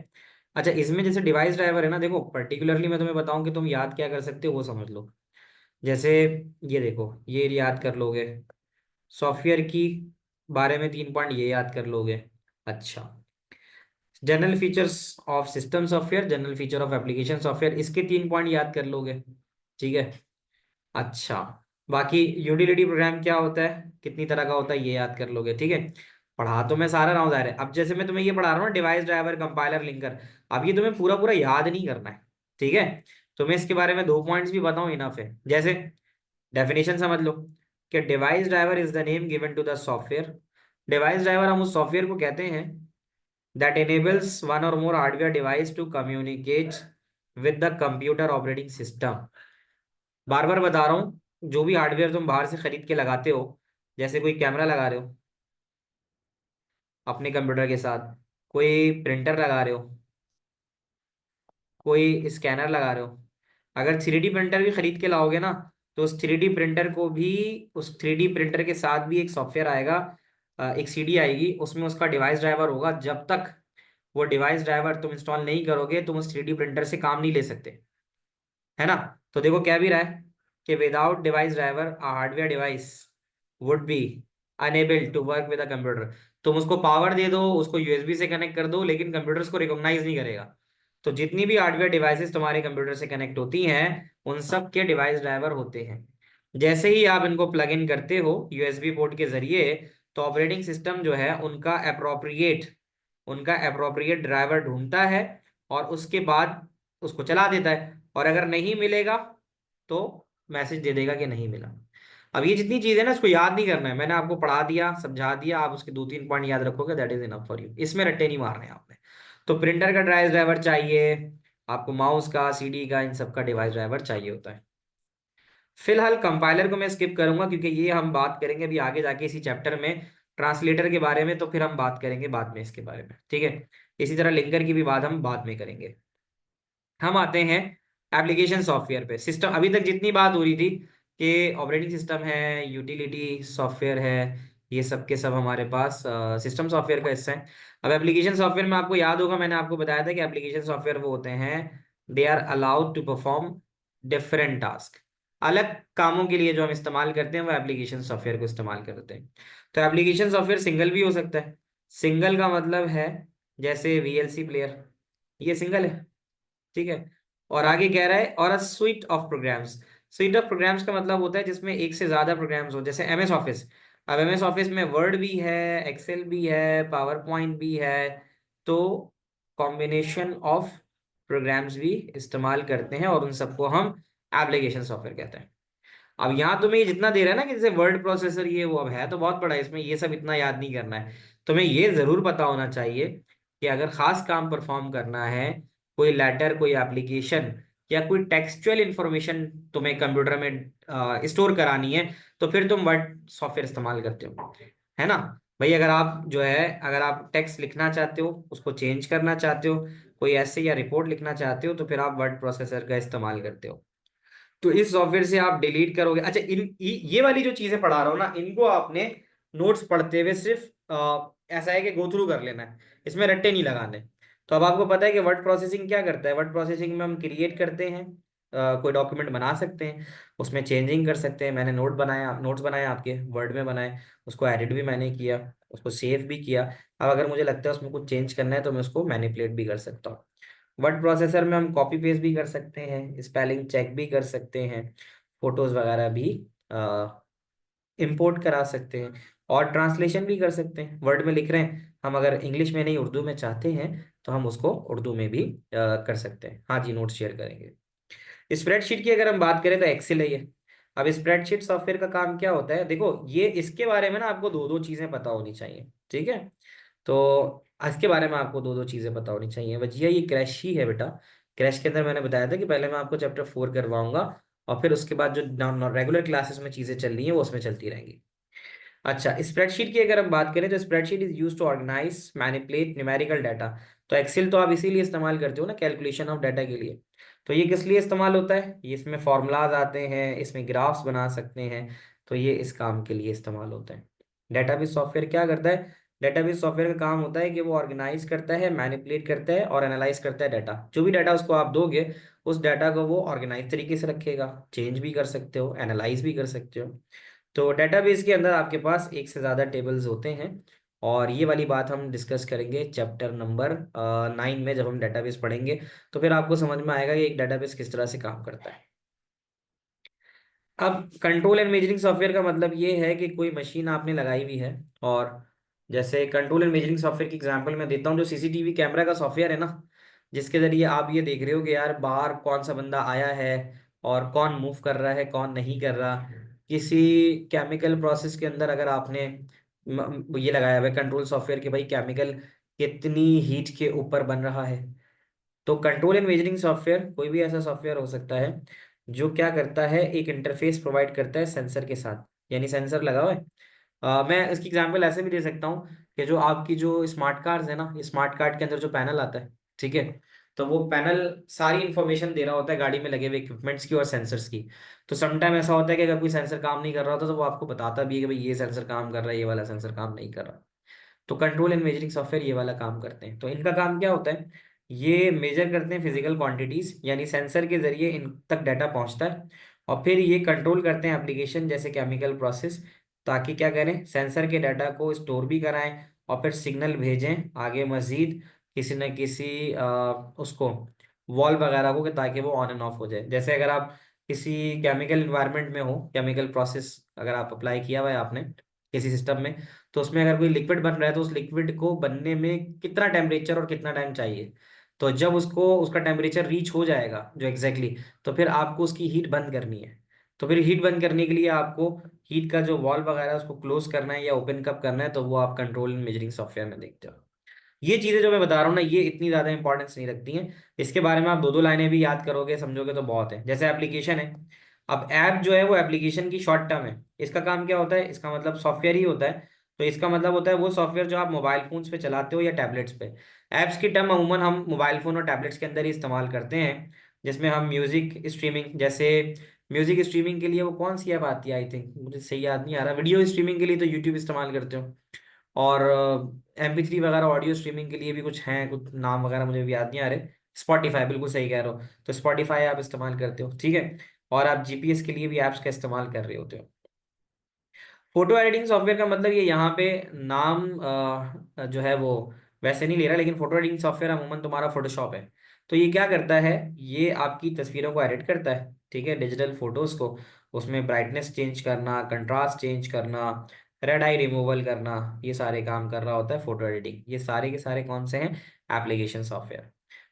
अच्छा, इसमें जैसे डिवाइस ड्राइवर है ना, देखो पर्टिकुलरली मैं तुम्हें बताऊं कि तुम याद क्या कर सकते हो वो समझ लो। जैसे ये देखो, ये याद कर लोगे, सॉफ्टवेयर की बारे में 3 पॉइंट ये याद कर लोगे। अच्छा, general features of system software, general feature of application software, इसके 3 पॉइंट याद कर लोगे। ठीक है। अच्छा, बाकी यूटिलिटी प्रोग्राम क्या होता है, कितनी तरह का होता है, ये याद कर लोगे। ठीक है। पढ़ा तो मैं सारा रहा हूँ ज़ाहिर है। अब जैसे मैं तुम्हें ये पढ़ा रहा हूँ डिवाइस ड्राइवर, कंपाइलर, लिंकर, अब ये तुम्हें पूरा पूरा याद नहीं करना है। ठीक है। तुम्हें इसके बारे में 2 पॉइंट्स भी बताऊँ इनफ है। जैसे डेफिनेशन समझ लो कि device driver is the name given to the software. Device driver हम उस सॉफ्टवेयर को कहते हैं that enables one or more hardware device to communicate with the computer operating system। बार बार बता रहा हूँ, जो भी हार्डवेयर तुम बाहर से खरीद के लगाते हो, जैसे कोई कैमरा लगा रहे हो अपने कंप्यूटर के साथ, कोई प्रिंटर लगा रहे हो, कोई स्कैनर लगा रहे हो, अगर 3D प्रिंटर भी खरीद के लाओगे ना, तो उस 3D प्रिंटर को भी, उस 3D प्रिंटर के साथ भी एक सॉफ्टवेयर आएगा, एक सीडी आएगी, उसमें उसका डिवाइस ड्राइवर होगा। जब तक वो डिवाइस ड्राइवर तुम इंस्टॉल नहीं करोगे, तुम उस 3D प्रिंटर से काम नहीं ले सकते, है ना। तो देखो क्या भी रहा है कि without device driver hardware device would be unable to work with a computer. तुम उसको पावर दे दो, उसको यूएसबी से कनेक्ट कर दो, लेकिन कंप्यूटर उसको रिकॉग्नाइज नहीं करेगा। तो जितनी भी हार्डवेयर डिवाइसेस तुम्हारे कंप्यूटर से कनेक्ट होती हैं, उन सब के डिवाइस ड्राइवर होते हैं। जैसे ही आप इनको प्लग इन करते हो यूएसबी पोर्ट के जरिए, तो ऑपरेटिंग सिस्टम जो है उनका अप्रोप्रिएट ड्राइवर ढूंढता है, और उसके बाद उसको चला देता है। और अगर नहीं मिलेगा तो मैसेज दे देगा कि नहीं मिला। अब ये जितनी चीजें ना, इसको याद नहीं करना है, मैंने आपको पढ़ा दिया, समझा दिया, आप उसके 2-3 पॉइंट याद रखोगे, that is enough for you. इसमें रट्टे नहीं मारने हैं आपने। तो प्रिंटर का डिवाइस ड्राइवर चाहिए आपको, माउस का, सीडी का, इन सब का डिवाइस ड्राइवर चाहिए होता है। फिलहाल कंपाइलर को मैं स्किप करूंगा, क्योंकि ये हम बात करेंगे अभी आगे जाके इसी चैप्टर में ट्रांसलेटर के बारे में, तो फिर हम बात करेंगे बाद में इसके बारे में, ठीक है। इसी तरह लिंकर की भी बात हम बाद में करेंगे। हम आते हैं एप्लीकेशन सॉफ्टवेयर पे। सिस्टम, अभी तक जितनी बात हो रही थी कि ऑपरेटिंग सिस्टम है, यूटिलिटी सॉफ्टवेयर है, ये सब के सब हमारे पास सिस्टम सॉफ्टवेयर का हिस्सा है। अब एप्लीकेशन सॉफ्टवेयर में आपको याद होगा, मैंने आपको बताया था कि एप्लीकेशन सॉफ्टवेयर वो होते हैं, they are allowed to perform different task. अलग कामों के लिए जो हम इस्तेमाल करते हैं वो एप्लीकेशन सॉफ्टवेयर को इस्तेमाल करते हैं। तो एप्लीकेशन सॉफ्टवेयर सिंगल भी हो सकता है। सिंगल का मतलब है जैसे वीएलसी प्लेयर, ये सिंगल है, ठीक है। और आगे कह रहा है और a suite of programs. Suite of programs का मतलब होता है जिसमें एक से ज्यादा प्रोग्राम्स हो, जैसे एमएस ऑफिस। अब एमएस ऑफिस में वर्ड भी है, एक्सेल भी है, पावर पॉइंट भी है। तो कॉम्बिनेशन ऑफ प्रोग्राम्स भी इस्तेमाल करते हैं, और उन सबको हम एप्लीकेशन सॉफ्टवेयर कहते हैं। अब यहाँ तुम्हें ये जितना दे रहा है ना कि जैसे वर्ड प्रोसेसर ये वो, अब है तो बहुत बड़ा है, इसमें ये सब इतना याद नहीं करना है। तुम्हें ये जरूर पता होना चाहिए कि अगर खास काम परफॉर्म करना है, कोई लेटर, कोई एप्लीकेशन, या कोई टेक्सचुअल इंफॉर्मेशन तुम्हें कंप्यूटर में स्टोर करानी है, तो फिर तुम वर्ड सॉफ्टवेयर इस्तेमाल करते हो, है ना। भाई अगर आप जो है, अगर आप टेक्स्ट लिखना चाहते हो, उसको चेंज करना चाहते हो, कोई ऐसे या रिपोर्ट लिखना चाहते हो, तो फिर आप वर्ड प्रोसेसर का इस्तेमाल करते हो। तो इस सॉफ्टवेयर से आप डिलीट करोगे। अच्छा, ये वाली जो चीजें पढ़ा रहा हूँ ना, इनको आपने नोट्स पढ़ते हुए सिर्फ ऐसा है कि गो थ्रू कर लेना है, इसमें रट्टे नहीं लगाने। तो अब आपको पता है कि वर्ड प्रोसेसिंग क्या करता है। वर्ड प्रोसेसिंग में हम क्रिएट करते हैं, कोई डॉक्यूमेंट बना सकते हैं, उसमें चेंजिंग कर सकते हैं। मैंने नोट्स बनाए आपके वर्ड में बनाए, उसको एडिट भी मैंने किया, उसको सेव भी किया। अब अगर मुझे लगता है उसमें कुछ चेंज करना है, तो मैं उसको मैनिपुलेट भी कर सकता हूँ। वर्ड प्रोसेसर में हम कॉपी पेस्ट भी कर सकते हैं, स्पेलिंग चेक भी कर सकते हैं, फोटोज वगैरह भी इंपोर्ट करा सकते हैं, और ट्रांसलेशन भी कर सकते हैं। वर्ड में लिख रहे हैं हम, अगर इंग्लिश में नहीं उर्दू में चाहते हैं, तो हम उसको उर्दू में भी कर सकते हैं। हाँ जी, नोट शेयर करेंगे। स्प्रेडशीट की अगर हम बात करें तो एक्सेल है ये। अब स्प्रेडशीट सॉफ्टवेयर का काम क्या होता है, देखो ये इसके बारे में ना आपको दो दो चीजें पता होनी चाहिए, ठीक है। तो इसके बारे में आपको दो दो चीजें पता होनी चाहिए। भैया ये क्रैश ही है बेटा। क्रैश के अंदर मैंने बताया था कि पहले मैं आपको चैप्टर 4 करवाऊंगा, और फिर उसके बाद जो रेगुलर क्लासेस में चीजें चल रही हैं वो उसमें चलती रहेंगी। अच्छा, स्प्रेडशीट की अगर हम बात करें, तो spreadsheet is use to organise manipulate numerical data. तो एक्सेल तो आप इसीलिए इस्तेमाल करते हो ना, कैलकुलेशन ऑफ डाटा के लिए। तो ये किस लिए इस्तेमाल होता है, ये इसमें फॉर्मूलाज आते हैं, इसमें ग्राफ्स बना सकते हैं, तो ये इस काम के लिए इस्तेमाल होता है। डेटाबेस सॉफ्टवेयर क्या करता है, डेटाबेस सॉफ्टवेयर का काम होता है कि वो ऑर्गेनाइज करता है, मैनिपुलेट करता है और एनालाइज करता है डाटा। जो भी डाटा उसको आप दोगे, उस डाटा को वो ऑर्गेनाइज तरीके से रखेगा, चेंज भी कर सकते हो, एनालाइज भी कर सकते हो। तो डेटाबेस के अंदर आपके पास एक से ज़्यादा टेबल्स होते हैं, और ये वाली बात हम डिस्कस करेंगे चैप्टर नंबर 9 में, जब हम डेटाबेस पढ़ेंगे। तो फिर आपको समझ में आएगा कि एक डेटाबेस किस तरह से काम करता है। अब कंट्रोल एंड मेजरिंग सॉफ्टवेयर का मतलब ये है कि कोई मशीन आपने लगाई हुई है, और जैसे कंट्रोल एंड मेजरिंग सॉफ्टवेयर की एग्जांपल मैं देता हूँ, जो सीसीटीवी कैमरा का सॉफ्टवेयर है ना, जिसके जरिए आप ये देख रहे हो कि यार बाहर कौन सा बंदा आया है, और कौन मूव कर रहा है, कौन नहीं कर रहा। किसी केमिकल प्रोसेस के अंदर अगर आपने ये लगाया हुआ है कंट्रोल सॉफ्टवेयर कि भाई केमिकल कितनी हीट के ऊपर बन रहा है, तो कंट्रोल एंड मेजरिंग सॉफ्टवेयर कोई भी ऐसा सॉफ्टवेयर हो सकता है जो क्या करता है, एक इंटरफेस प्रोवाइड करता है सेंसर के साथ। यानी सेंसर लगा हुआ है। मैं इसकी एग्जांपल ऐसे भी दे सकता हूँ कि जो आपकी जो स्मार्ट कार्स है ना, स्मार्ट कार्ड के अंदर जो पैनल आता है, ठीक है। तो वो पैनल सारी इंफॉर्मेशन दे रहा होता है गाड़ी में लगे हुए इक्विपमेंट्स की और सेंसर्स की। तो समटाइम ऐसा होता है कि अगर कोई सेंसर काम नहीं कर रहा होता तो वो आपको बताता भी है कि भाई ये सेंसर काम कर रहा है, ये वाला सेंसर काम नहीं कर रहा। तो कंट्रोल एंड मेजरिंग सॉफ्टवेयर ये वाला काम करते हैं। तो इनका काम क्या होता है, ये मेजर करते हैं फिजिकल क्वांटिटीज, यानी सेंसर के जरिए इन तक डाटा पहुंचता है, और फिर ये कंट्रोल करते हैं एप्लीकेशन जैसे केमिकल प्रोसेस, ताकि क्या करें, सेंसर के डाटा को स्टोर भी कराएं और फिर सिग्नल भेजें आगे मजीद किसी न किसी उसको वॉल वगैरह को, कि ताकि वो ऑन एंड ऑफ हो जाए। जैसे अगर आप किसी केमिकल इन्वायरमेंट में हो, केमिकल प्रोसेस अगर आप अप्लाई किया हुआ है आपने किसी सिस्टम में, तो उसमें अगर कोई लिक्विड बन रहा है तो उस लिक्विड को बनने में कितना टेम्परेचर और कितना टाइम चाहिए। तो जब उसको उसका टेम्परेचर रीच हो जाएगा जो तो फिर आपको उसकी हीट बंद करनी है। तो फिर हीट बंद करने के लिए आपको हीट का जो वॉल्व वगैरह है उसको क्लोज करना है या ओपन कब करना है, तो वो आप कंट्रोल एंड मेजरिंग सॉफ्टवेयर में देखते हो। ये चीजें जो मैं बता रहा हूँ ना, ये इतनी ज्यादा इंपॉर्टेंस नहीं रखती हैं। इसके बारे में आप दो दो लाइनें भी याद करोगे समझोगे तो बहुत है। जैसे एप्लीकेशन है, अब ऐप जो है वो एप्लीकेशन की शॉर्ट टर्म है। इसका काम क्या होता है, इसका मतलब सॉफ्टवेयर ही होता है। तो इसका मतलब होता है वो सॉफ्टवेयर जो आप मोबाइल फोन्स पे चलाते हो या टैबलेट्स पे। ऐप्स की टर्म अमूमन हम मोबाइल फोन और टैबलेट्स के अंदर ही इस्तेमाल करते हैं, जिसमें हम म्यूजिक स्ट्रीमिंग, जैसे म्यूजिक स्ट्रीमिंग के लिए वो कौन सी ऐप आती है, आई थिंक मुझे सही याद नहीं आ रहा। वीडियो स्ट्रीमिंग के लिए तो यूट्यूब इस्तेमाल करते हो, और MP3 वगैरह ऑडियो स्ट्रीमिंग के लिए भी कुछ हैं, कुछ नाम वगैरह मुझे भी याद नहीं आ रहे। स्पॉटिफाई, बिल्कुल सही कह रहे हो, तो स्पॉटिफाई आप इस्तेमाल करते हो, ठीक है। और आप GPS के लिए भी ऐप्स का इस्तेमाल कर रहे होते हो। फोटो एडिटिंग सॉफ्टवेयर का मतलब ये यहाँ पे नाम जो है वो वैसे नहीं ले रहा, लेकिन फोटो एडिटिंग सॉफ्टवेयर अमूमन तुम्हारा फोटोशॉप है। तो ये क्या करता है, ये आपकी तस्वीरों को एडिट करता है, ठीक है, डिजिटल फोटोज को, उसमें ब्राइटनेस चेंज करना, कंट्रास्ट चेंज करना, रेड आई रिमूवल करना, ये सारे काम कर रहा होता है फोटो एडिटिंग। ये सारे के सारे कौन से हैं, एप्लीकेशन सॉफ्टवेयर।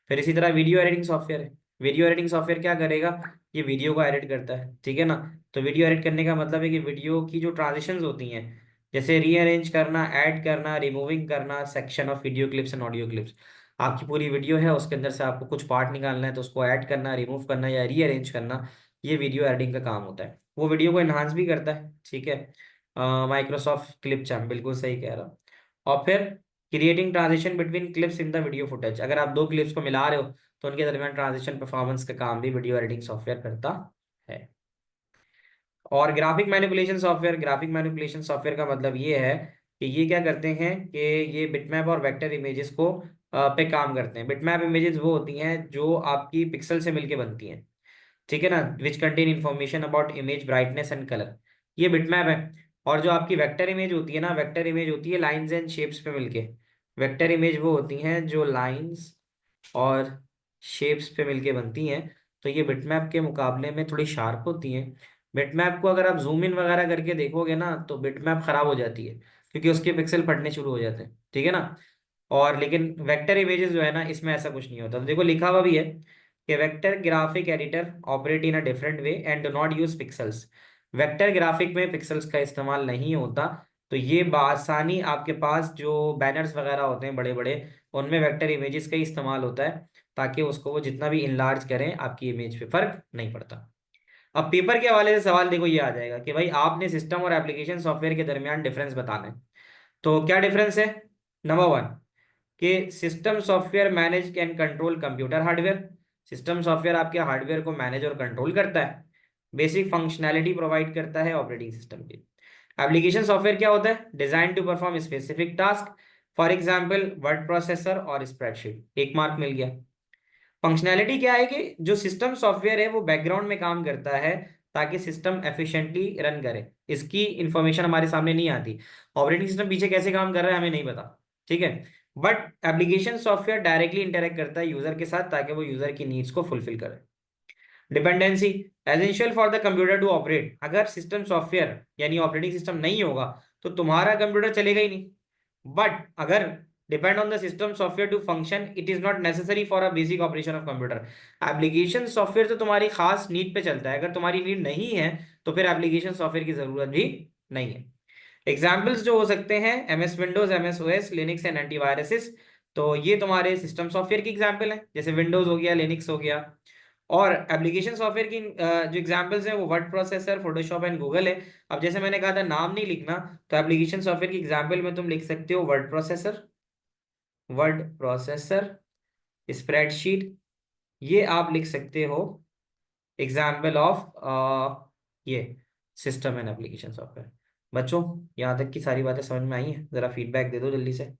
फिर इसी तरह वीडियो एडिटिंग सॉफ्टवेयर है। वीडियो एडिटिंग सॉफ्टवेयर क्या करेगा, ये वीडियो को एडिट करता है, ठीक है ना। तो वीडियो एडिट करने का मतलब है कि वीडियो की जो ट्रांजिशंस होती हैं, जैसे रीअरेंज करना, ऐड करना, रिमूविंग करना section of video clips and audio clips. आपकी पूरी वीडियो है, उसके अंदर से आपको कुछ पार्ट निकालना है, तो उसको ऐड करना, रिमूव करना या रीअरेंज करना, ये वीडियो एडिटिंग का काम होता है। वो वीडियो को एनहांस भी करता है, ठीक है। माइक्रोसॉफ्ट क्लिप चैम्प, बिल्कुल सही कह रहा हूँ। और फिर creating transition between clips in the video footage, अगर आप दो क्लिप्स को मिला रहे हो तो उनके दरमियान ट्रांजिशन परफॉर्मेंस का काम भी वीडियो एडिटिंग सॉफ्टवेयर करता है। और graphic manipulation software, graphic manipulation software का मतलब ये है कि ये क्या करते हैं कि ये बिटमैप और वेक्टर इमेजेस को पे काम करते हैं। बिटमैप इमेजेस वो होती हैं जो आपकी पिक्सल से मिलके बनती हैं, ठीक है ना, which contain information about image brightness and colour, ये बिटमैप है। और जो आपकी वेक्टर इमेज होती है ना, वेक्टर इमेज होती है लाइंस एंड शेप्स पे मिलके। वेक्टर इमेज वो होती हैं जो लाइंस और शेप्स पे मिलके बनती हैं। तो ये बिटमैप के मुकाबले में थोड़ी शार्प होती हैं। बिटमैप को अगर आप जूम इन वगैरह करके देखोगे ना तो बिटमैप खराब हो जाती है, क्योंकि उसके पिक्सल फटने शुरू हो जाते हैं, ठीक है ना। और लेकिन वेक्टर इमेजेस जो है ना, इसमें ऐसा कुछ नहीं होता। तो देखो लिखा हुआ भी है कि vector graphic editor operate in a different way and do not use pixels. Vector graphic में पिक्सल्स का इस्तेमाल नहीं होता। तो ये बासानी आपके पास जो बैनर्स वगैरह होते हैं बड़े बड़े, उनमें वेक्टर इमेजेस का ही इस्तेमाल होता है, ताकि उसको वो जितना भी इनलार्ज करें आपकी इमेज पे फर्क नहीं पड़ता। अब पेपर के हवाले से सवाल देखो ये आ जाएगा कि भाई आपने सिस्टम और एप्लीकेशन सॉफ्टवेयर के दरमियान डिफरेंस बताना है। तो क्या डिफरेंस है, नंबर वन, कि system software manage can control computer hardware. System software आपके हार्डवेयर को मैनेज और कंट्रोल करता है, बेसिक फंक्शनैलिटी प्रोवाइड करता है ऑपरेटिंग सिस्टम की। एप्लीकेशन सॉफ्टवेयर क्या होता है, design to perform specific task, for example word processor और स्प्रेडशीट, एक मार्क मिल गया। फंक्शनैलिटी क्या है कि जो सिस्टम सॉफ्टवेयर है वो बैकग्राउंड में काम करता है ताकि सिस्टम एफिशिएंटली रन करे। इसकी इंफॉर्मेशन हमारे सामने नहीं आती, ऑपरेटिंग सिस्टम पीछे कैसे काम कर रहा है हमें नहीं पता, ठीक है। But application software directly interact करता है यूजर के साथ, ताकि वो यूजर की नीड्स को फुलफिल करे। Dependency, essential for the computer to operate, अगर सिस्टम सॉफ्टवेयर यानी ऑपरेटिंग सिस्टम नहीं होगा तो तुम्हारा कंप्यूटर चलेगा ही नहीं। बट अगर depend on the system software to function, it is not necessary for a basic operation of computer. Application software तो तुम्हारी खास नीड पे चलता है, अगर तुम्हारी नीड नहीं है तो फिर एप्लीकेशन सॉफ्टवेयर की जरूरत भी नहीं है। एग्जाम्पल्स जो हो सकते हैं, MS Windows, MS OS, Linux and antiviruses. तो ये तुम्हारे सिस्टम सॉफ्टवेयर की एग्जाम्पल है, जैसे विंडोज हो गया, लिनक्स हो गया। और एप्लीकेशन सॉफ्टवेयर की जो एग्जांपल्स हैं वो word processor, Photoshop and Google है। अब जैसे मैंने कहा था नाम नहीं लिखना, तो एप्लीकेशन सॉफ्टवेयर की एग्जांपल में तुम लिख सकते हो word processor, word processor, spreadsheet, ये आप लिख सकते हो एग्जाम्पल ऑफ ये सिस्टम एंड एप्लीकेशन सॉफ्टवेयर। बच्चों, यहाँ तक की सारी बातें समझ में आई हैं? जरा फीडबैक दे दो जल्दी से।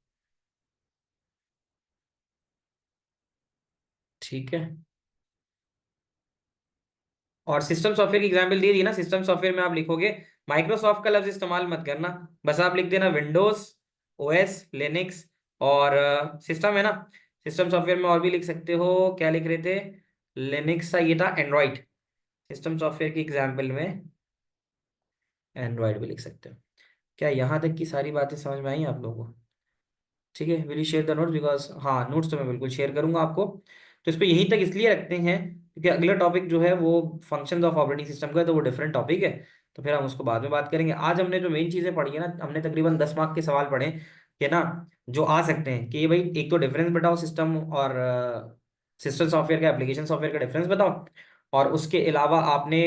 ठीक है। और सिस्टम सॉफ्टवेयर की एग्जांपल दे दी ना, सिस्टम सॉफ्टवेयर में आप लिखोगे, माइक्रोसॉफ्ट का लफ्ज इस्तेमाल मत करना, बस आप लिख देना विंडोज, ओएस, लिनक्स और सिस्टम है ना। सिस्टम सॉफ्टवेयर में और भी लिख सकते हो, क्या लिख रहे थे, लिनक्स था, ये था एंड्रॉइड। सिस्टम सॉफ्टवेयर की एग्जांपल में एंड्रॉइड भी लिख सकते हो। क्या यहाँ तक की सारी बातें समझ में आई आप लोगों को? ठीक है, will you share the notes, because हाँ, नोट्स तो मैं बिल्कुल शेयर करूंगा आपको। तो इस पे यहीं तक इसलिए रखते हैं क्योंकि अगला टॉपिक जो है वो फंक्शंस ऑफ ऑपरेटिंग सिस्टम का है, तो वो डिफरेंट टॉपिक है। तो फिर हम उसको बाद में बात करेंगे। आज हमने जो मेन चीजें पढ़ी है ना, हमने तकरीबन 10 मार्क के सवाल पढ़े कि ना, जो आ सकते हैं कि ये भाई एक तो डिफरेंस बताओ सिस्टम और सिस्टम सॉफ्टवेयर का, एप्लीकेशन सॉफ्टवेयर का डिफरेंस बताओ। और उसके अलावा आपने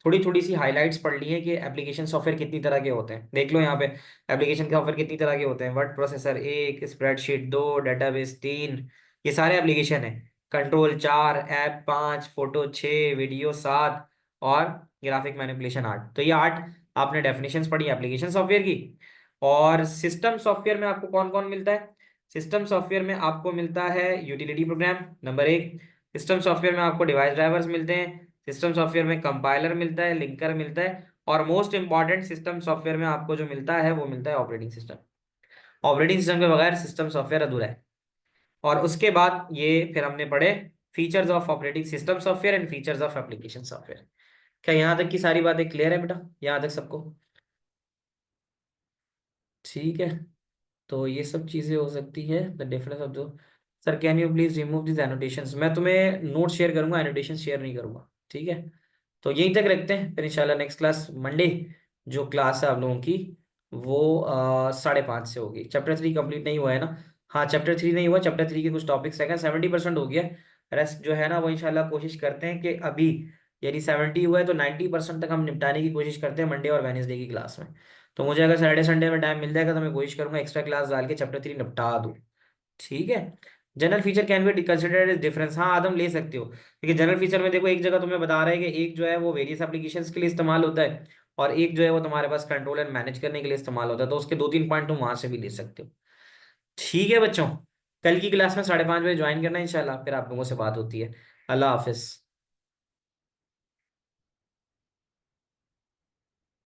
थोड़ी थोड़ी सी हाइलाइट्स पढ़ ली है कि एप्लीकेशन सॉफ्टवेयर कितनी तरह के होते हैं। देख लो यहाँ पे, एप्लीकेशन सॉफ्टवेयर कितनी तरह के होते हैं, वर्ड प्रोसेसर एक, स्प्रेडशीट दो, डेटाबेस तीन, ये सारे एप्लीकेशन है। कंट्रोल चार, ऐप पांच, फोटो छः, वीडियो सात और ग्राफिक मैनिपुलेशन आठ। तो ये आठ आपने डेफिनेशंस पढ़ी एप्लीकेशन सॉफ्टवेयर की। और सिस्टम सॉफ्टवेयर में आपको कौन कौन मिलता है? सिस्टम सॉफ्टवेयर में आपको मिलता है यूटिलिटी प्रोग्राम नंबर एक। सिस्टम सॉफ्टवेयर में आपको डिवाइस ड्राइवर्स मिलते हैं। सिस्टम सॉफ्टवेयर में कंपाइलर मिलता है, लिंकर मिलता है, और मोस्ट इंपॉर्टेंट सिस्टम सॉफ्टवेयर में आपको जो मिलता है वो मिलता है ऑपरेटिंग सिस्टम। ऑपरेटिंग सिस्टम के बगैर सिस्टम सॉफ्टवेयर अधूरा है। और उसके बाद ये फिर हमने पढ़े features of operating system software and features of application software. क्या यहाँ तक की सारी बातें क्लियर है बेटा, यहाँ तक सबको? ठीक है। तो ये सब चीजें हो सकती है, द डिफरेंस ऑफ दो। Sir can you please remove this annotations? मैं तुम्हें नोट शेयर करूंगा, एनोटेशन शेयर नहीं करूंगा। ठीक है। तो यहीं तक रखते हैं, फिर इंशाल्लाह नेक्स्ट क्लास मंडे जो क्लास है आप लोगों की वो 5:30 से होगी। चैप्टर 3 कंप्लीट नहीं हुआ है ना? हाँ, चैप्टर 3 नहीं हुआ, चैप्टर 3 के कुछ टॉपिक्स हैं, 70% हो गया। रेस्ट जो है ना वो इंशाल्लाह कोशिश करते हैं कि अभी, यानी 70 हुआ है तो 90% तक हम निपटाने की कोशिश करते हैं मंडे और वेनेसडे की क्लास में। तो मुझे अगर सैटरडे संडे में टाइम मिल जाएगा तो मैं कोशिश करूंगा एक्स्ट्रा क्लास डाल के चैप्टर 3 निपटा दूँ। ठीक है। General feature can be considered age difference, हाँ आदम ले सकते हो, क्योंकि जनरल फीचर में देखो एक जगह तुम्हें बता रहा है कि एक जो है वो वेरियस एप्लीकेशंस के लिए इस्तेमाल होता है, और एक जो है वो तुम्हारे पास कंट्रोल एंड मैनेज करने के लिए इस्तेमाल होता है, तो उसके दो तीन पॉइंट तुम वहां से भी ले सकते हो। ठीक है बच्चों, कल की क्लास में 5:30 बजे ज्वाइन करना इंशाल्लाह, फिर आप लोगों से बात होती है। अल्लाह हाफिज।